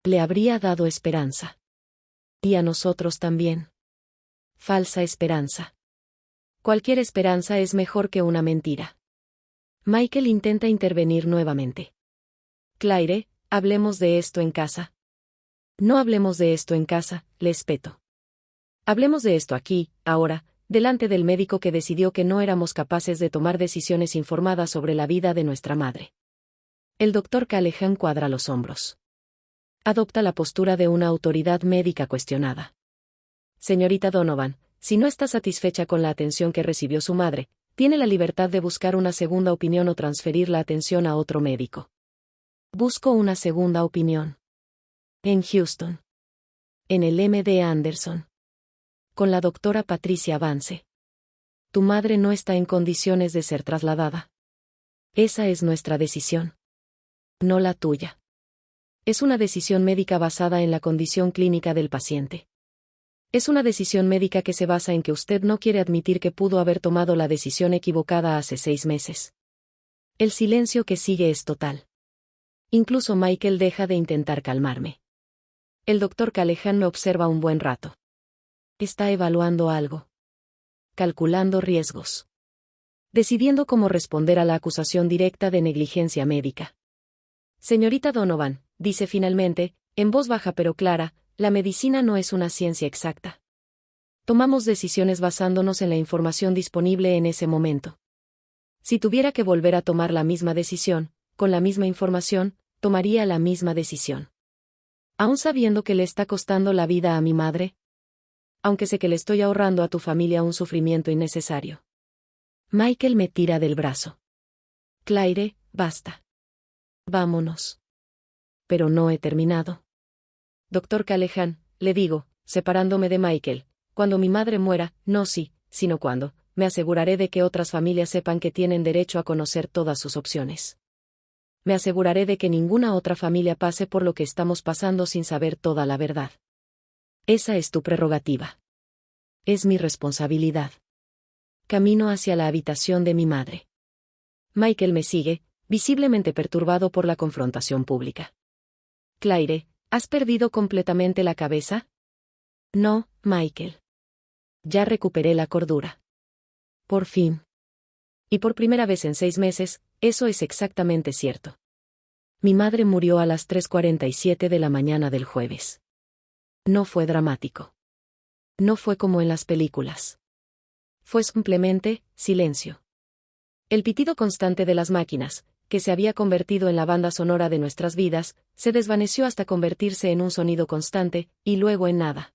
le habría dado esperanza. Y a nosotros también. Falsa esperanza. Cualquier esperanza es mejor que una mentira. Michael intenta intervenir nuevamente. Claire, hablemos de esto en casa. No hablemos de esto en casa, le espeto. Hablemos de esto aquí, ahora, delante del médico que decidió que no éramos capaces de tomar decisiones informadas sobre la vida de nuestra madre. El doctor Callahan cuadra los hombros. Adopta la postura de una autoridad médica cuestionada. Señorita Donovan, si no está satisfecha con la atención que recibió su madre, tiene la libertad de buscar una segunda opinión o transferir la atención a otro médico. Busco una segunda opinión. En Houston. En el MD Anderson. Con la doctora Patricia Vance. Tu madre no está en condiciones de ser trasladada. Esa es nuestra decisión. No la tuya. Es una decisión médica basada en la condición clínica del paciente. Es una decisión médica que se basa en que usted no quiere admitir que pudo haber tomado la decisión equivocada hace 6 meses. El silencio que sigue es total. Incluso Michael deja de intentar calmarme. El doctor Callahan me observa un buen rato. Está evaluando algo. Calculando riesgos. Decidiendo cómo responder a la acusación directa de negligencia médica. Señorita Donovan, dice finalmente, en voz baja pero clara, la medicina no es una ciencia exacta. Tomamos decisiones basándonos en la información disponible en ese momento. Si tuviera que volver a tomar la misma decisión, con la misma información, tomaría la misma decisión. ¿Aún sabiendo que le está costando la vida a mi madre? Aunque sé que le estoy ahorrando a tu familia un sufrimiento innecesario. Michael me tira del brazo. Claire, basta. Vámonos. Pero no he terminado. Doctor Callahan, le digo, separándome de Michael, cuando mi madre muera, no sí, sino cuando, me aseguraré de que otras familias sepan que tienen derecho a conocer todas sus opciones. Me aseguraré de que ninguna otra familia pase por lo que estamos pasando sin saber toda la verdad. Esa es tu prerrogativa. Es mi responsabilidad. Camino hacia la habitación de mi madre. Michael me sigue, visiblemente perturbado por la confrontación pública. Claire, ¿has perdido completamente la cabeza? No, Michael. Ya recuperé la cordura. Por fin. Y por primera vez en 6 meses, eso es exactamente cierto. Mi madre murió a las 3:47 de la mañana del jueves. No fue dramático. No fue como en las películas. Fue simplemente silencio. El pitido constante de las máquinas, que se había convertido en la banda sonora de nuestras vidas, se desvaneció hasta convertirse en un sonido constante, y luego en nada.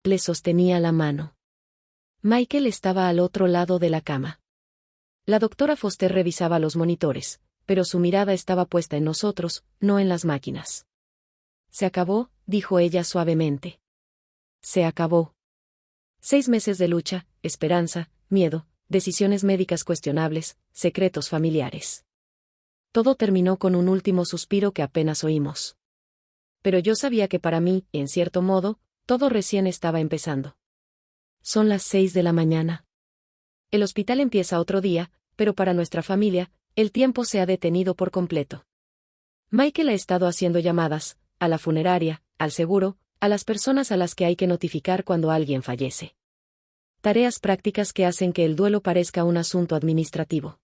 Le sostenía la mano. Michael estaba al otro lado de la cama. La doctora Foster revisaba los monitores, pero su mirada estaba puesta en nosotros, no en las máquinas. Se acabó, dijo ella suavemente. Se acabó. 6 meses de lucha, esperanza, miedo, decisiones médicas cuestionables, secretos familiares. Todo terminó con un último suspiro que apenas oímos. Pero yo sabía que para mí, en cierto modo, todo recién estaba empezando. Son las 6 de la mañana. El hospital empieza otro día, pero para nuestra familia, el tiempo se ha detenido por completo. Michael ha estado haciendo llamadas, a la funeraria, al seguro, a las personas a las que hay que notificar cuando alguien fallece. Tareas prácticas que hacen que el duelo parezca un asunto administrativo.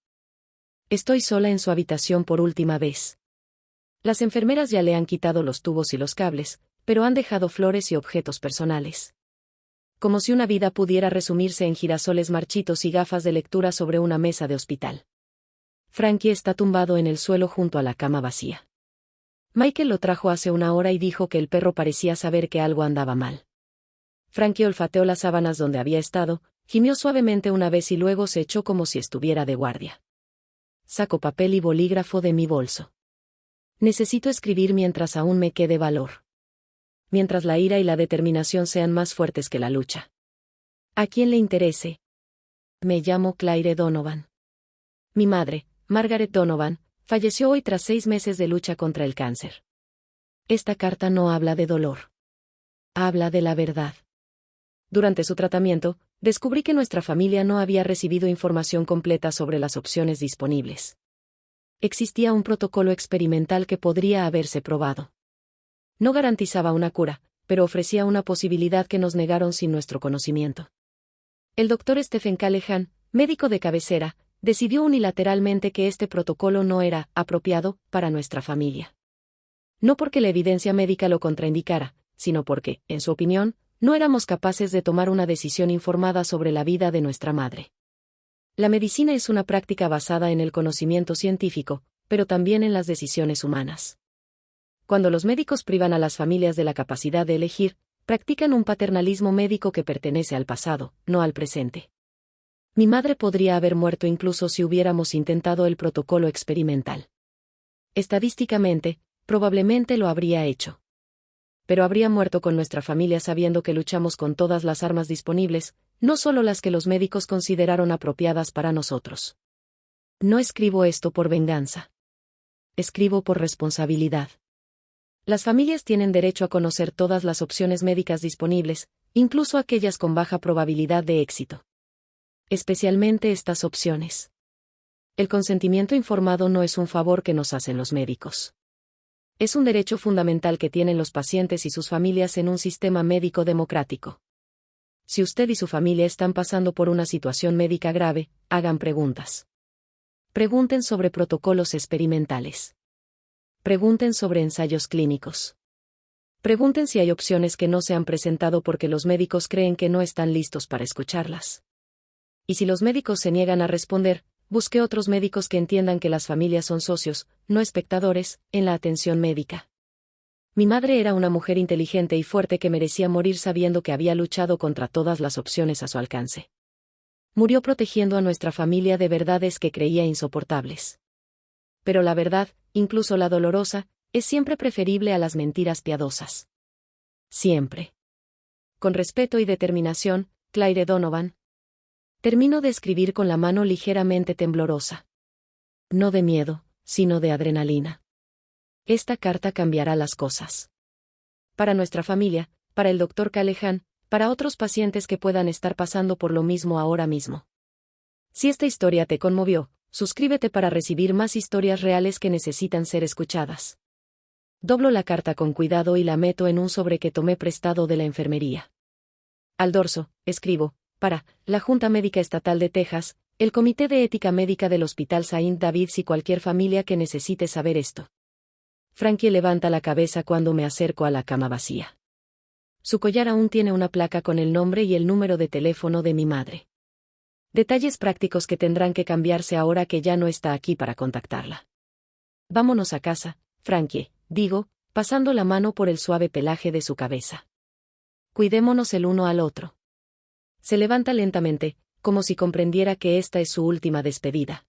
Estoy sola en su habitación por última vez. Las enfermeras ya le han quitado los tubos y los cables, pero han dejado flores y objetos personales. Como si una vida pudiera resumirse en girasoles marchitos y gafas de lectura sobre una mesa de hospital. Frankie está tumbado en el suelo junto a la cama vacía. Michael lo trajo hace 1 hora y dijo que el perro parecía saber que algo andaba mal. Frankie olfateó las sábanas donde había estado, gimió suavemente una vez y luego se echó como si estuviera de guardia. Saco papel y bolígrafo de mi bolso. Necesito escribir mientras aún me quede valor. Mientras la ira y la determinación sean más fuertes que la lucha. ¿A quién le interese? Me llamo Claire Donovan. Mi madre, Margaret Donovan, falleció hoy tras 6 meses de lucha contra el cáncer. Esta carta no habla de dolor. Habla de la verdad. Durante su tratamiento, descubrí que nuestra familia no había recibido información completa sobre las opciones disponibles. Existía un protocolo experimental que podría haberse probado. No garantizaba una cura, pero ofrecía una posibilidad que nos negaron sin nuestro conocimiento. El doctor Stephen Callahan, médico de cabecera, decidió unilateralmente que este protocolo no era apropiado para nuestra familia. No porque la evidencia médica lo contraindicara, sino porque, en su opinión, no éramos capaces de tomar una decisión informada sobre la vida de nuestra madre. La medicina es una práctica basada en el conocimiento científico, pero también en las decisiones humanas. Cuando los médicos privan a las familias de la capacidad de elegir, practican un paternalismo médico que pertenece al pasado, no al presente. Mi madre podría haber muerto incluso si hubiéramos intentado el protocolo experimental. Estadísticamente, probablemente lo habría hecho. Pero habría muerto con nuestra familia sabiendo que luchamos con todas las armas disponibles, no solo las que los médicos consideraron apropiadas para nosotros. No escribo esto por venganza. Escribo por responsabilidad. Las familias tienen derecho a conocer todas las opciones médicas disponibles, incluso aquellas con baja probabilidad de éxito. Especialmente estas opciones. El consentimiento informado no es un favor que nos hacen los médicos. Es un derecho fundamental que tienen los pacientes y sus familias en un sistema médico democrático. Si usted y su familia están pasando por una situación médica grave, hagan preguntas. Pregunten sobre protocolos experimentales. Pregunten sobre ensayos clínicos. Pregunten si hay opciones que no se han presentado porque los médicos creen que no están listos para escucharlas. Y si los médicos se niegan a responder, busque otros médicos que entiendan que las familias son socios, no espectadores, en la atención médica. Mi madre era una mujer inteligente y fuerte que merecía morir sabiendo que había luchado contra todas las opciones a su alcance. Murió protegiendo a nuestra familia de verdades que creía insoportables. Pero la verdad, incluso la dolorosa, es siempre preferible a las mentiras piadosas. Siempre. Con respeto y determinación, Claire Donovan. Termino de escribir con la mano ligeramente temblorosa. No de miedo, sino de adrenalina. Esta carta cambiará las cosas. Para nuestra familia, para el Dr. Callahan, para otros pacientes que puedan estar pasando por lo mismo ahora mismo. Si esta historia te conmovió, suscríbete para recibir más historias reales que necesitan ser escuchadas. Doblo la carta con cuidado y la meto en un sobre que tomé prestado de la enfermería. Al dorso, escribo, para la Junta Médica Estatal de Texas, el Comité de Ética Médica del Hospital Saint David's y cualquier familia que necesite saber esto. Frankie levanta la cabeza cuando me acerco a la cama vacía. Su collar aún tiene una placa con el nombre y el número de teléfono de mi madre. Detalles prácticos que tendrán que cambiarse ahora que ya no está aquí para contactarla. Vámonos a casa, Frankie, digo, pasando la mano por el suave pelaje de su cabeza. Cuidémonos el uno al otro. Se levanta lentamente, como si comprendiera que esta es su última despedida.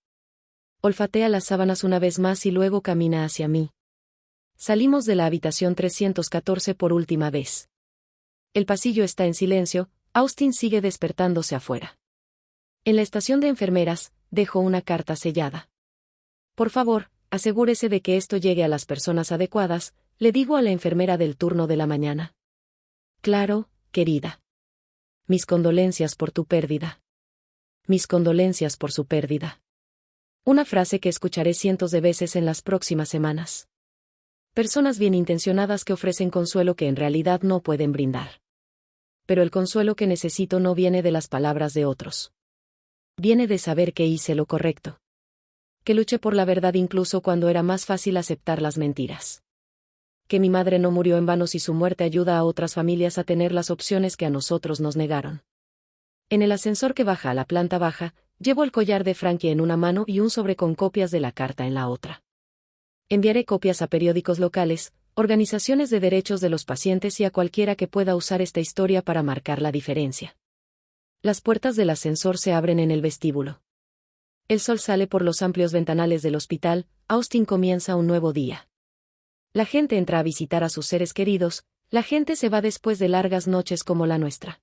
Olfatea las sábanas una vez más y luego camina hacia mí. Salimos de la habitación 314 por última vez. El pasillo está en silencio, Austin sigue despertándose afuera. En la estación de enfermeras, dejo una carta sellada. Por favor, asegúrese de que esto llegue a las personas adecuadas, le digo a la enfermera del turno de la mañana. Claro, querida. Mis condolencias por tu pérdida. Mis condolencias por su pérdida. Una frase que escucharé cientos de veces en las próximas semanas. Personas bien intencionadas que ofrecen consuelo que en realidad no pueden brindar. Pero el consuelo que necesito no viene de las palabras de otros. Viene de saber que hice lo correcto. Que luché por la verdad incluso cuando era más fácil aceptar las mentiras. Que mi madre no murió en vano si su muerte ayuda a otras familias a tener las opciones que a nosotros nos negaron. En el ascensor que baja a la planta baja, llevo el collar de Frankie en una mano y un sobre con copias de la carta en la otra. Enviaré copias a periódicos locales, organizaciones de derechos de los pacientes y a cualquiera que pueda usar esta historia para marcar la diferencia. Las puertas del ascensor se abren en el vestíbulo. El sol sale por los amplios ventanales del hospital, Austin comienza un nuevo día. La gente entra a visitar a sus seres queridos, la gente se va después de largas noches como la nuestra.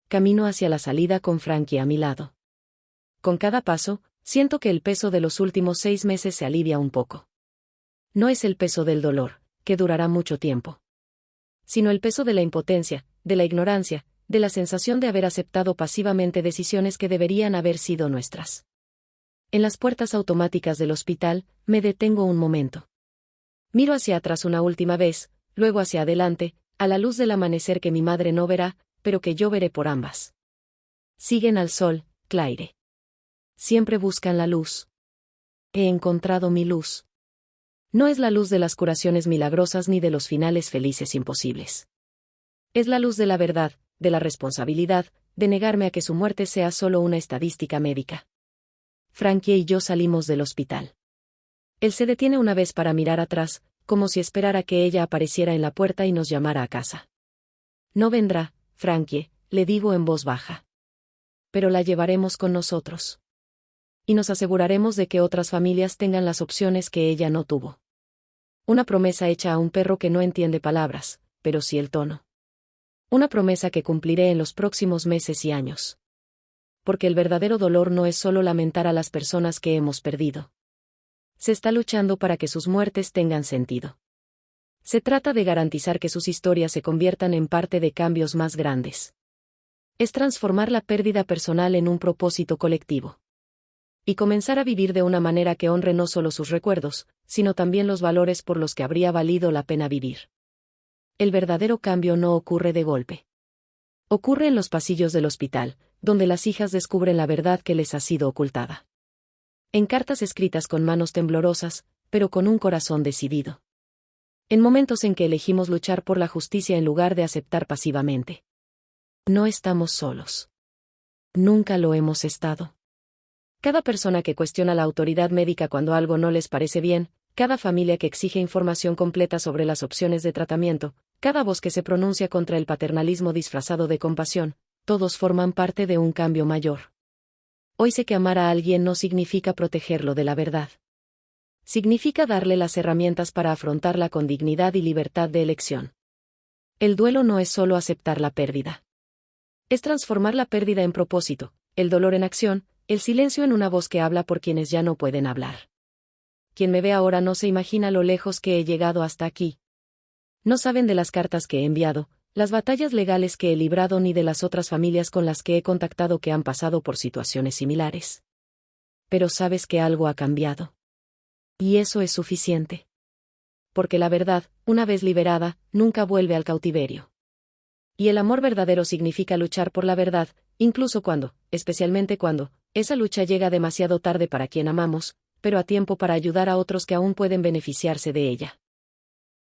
Camino hacia la salida con Frankie a mi lado. Con cada paso, siento que el peso de los últimos 6 meses se alivia un poco. No es el peso del dolor, que durará mucho tiempo. Sino el peso de la impotencia, de la ignorancia, de la sensación de haber aceptado pasivamente decisiones que deberían haber sido nuestras. En las puertas automáticas del hospital, me detengo un momento. Miro hacia atrás una última vez, luego hacia adelante, a la luz del amanecer que mi madre no verá, pero que yo veré por ambas. Siguen al sol, Claire. Siempre buscan la luz. He encontrado mi luz. No es la luz de las curaciones milagrosas ni de los finales felices imposibles. Es la luz de la verdad, de la responsabilidad, de negarme a que su muerte sea solo una estadística médica. Frankie y yo salimos del hospital. Él se detiene una vez para mirar atrás, como si esperara que ella apareciera en la puerta y nos llamara a casa. No vendrá, Frankie, le digo en voz baja. Pero la llevaremos con nosotros. Y nos aseguraremos de que otras familias tengan las opciones que ella no tuvo. Una promesa hecha a un perro que no entiende palabras, pero sí el tono. Una promesa que cumpliré en los próximos meses y años. Porque el verdadero dolor no es solo lamentar a las personas que hemos perdido. Se está luchando para que sus muertes tengan sentido. Se trata de garantizar que sus historias se conviertan en parte de cambios más grandes. Es transformar la pérdida personal en un propósito colectivo. Y comenzar a vivir de una manera que honre no solo sus recuerdos, sino también los valores por los que habría valido la pena vivir. El verdadero cambio no ocurre de golpe. Ocurre en los pasillos del hospital, donde las hijas descubren la verdad que les ha sido ocultada. En cartas escritas con manos temblorosas, pero con un corazón decidido. En momentos en que elegimos luchar por la justicia en lugar de aceptar pasivamente. No estamos solos. Nunca lo hemos estado. Cada persona que cuestiona la autoridad médica cuando algo no les parece bien, cada familia que exige información completa sobre las opciones de tratamiento, cada voz que se pronuncia contra el paternalismo disfrazado de compasión, todos forman parte de un cambio mayor. Hoy sé que amar a alguien no significa protegerlo de la verdad. Significa darle las herramientas para afrontarla con dignidad y libertad de elección. El duelo no es solo aceptar la pérdida. Es transformar la pérdida en propósito, el dolor en acción, el silencio en una voz que habla por quienes ya no pueden hablar. Quien me ve ahora no se imagina lo lejos que he llegado hasta aquí. No saben de las cartas que he enviado, las batallas legales que he librado ni de las otras familias con las que he contactado que han pasado por situaciones similares. Pero sabes que algo ha cambiado. Y eso es suficiente. Porque la verdad, una vez liberada, nunca vuelve al cautiverio. Y el amor verdadero significa luchar por la verdad, incluso cuando, especialmente cuando, esa lucha llega demasiado tarde para quien amamos, pero a tiempo para ayudar a otros que aún pueden beneficiarse de ella.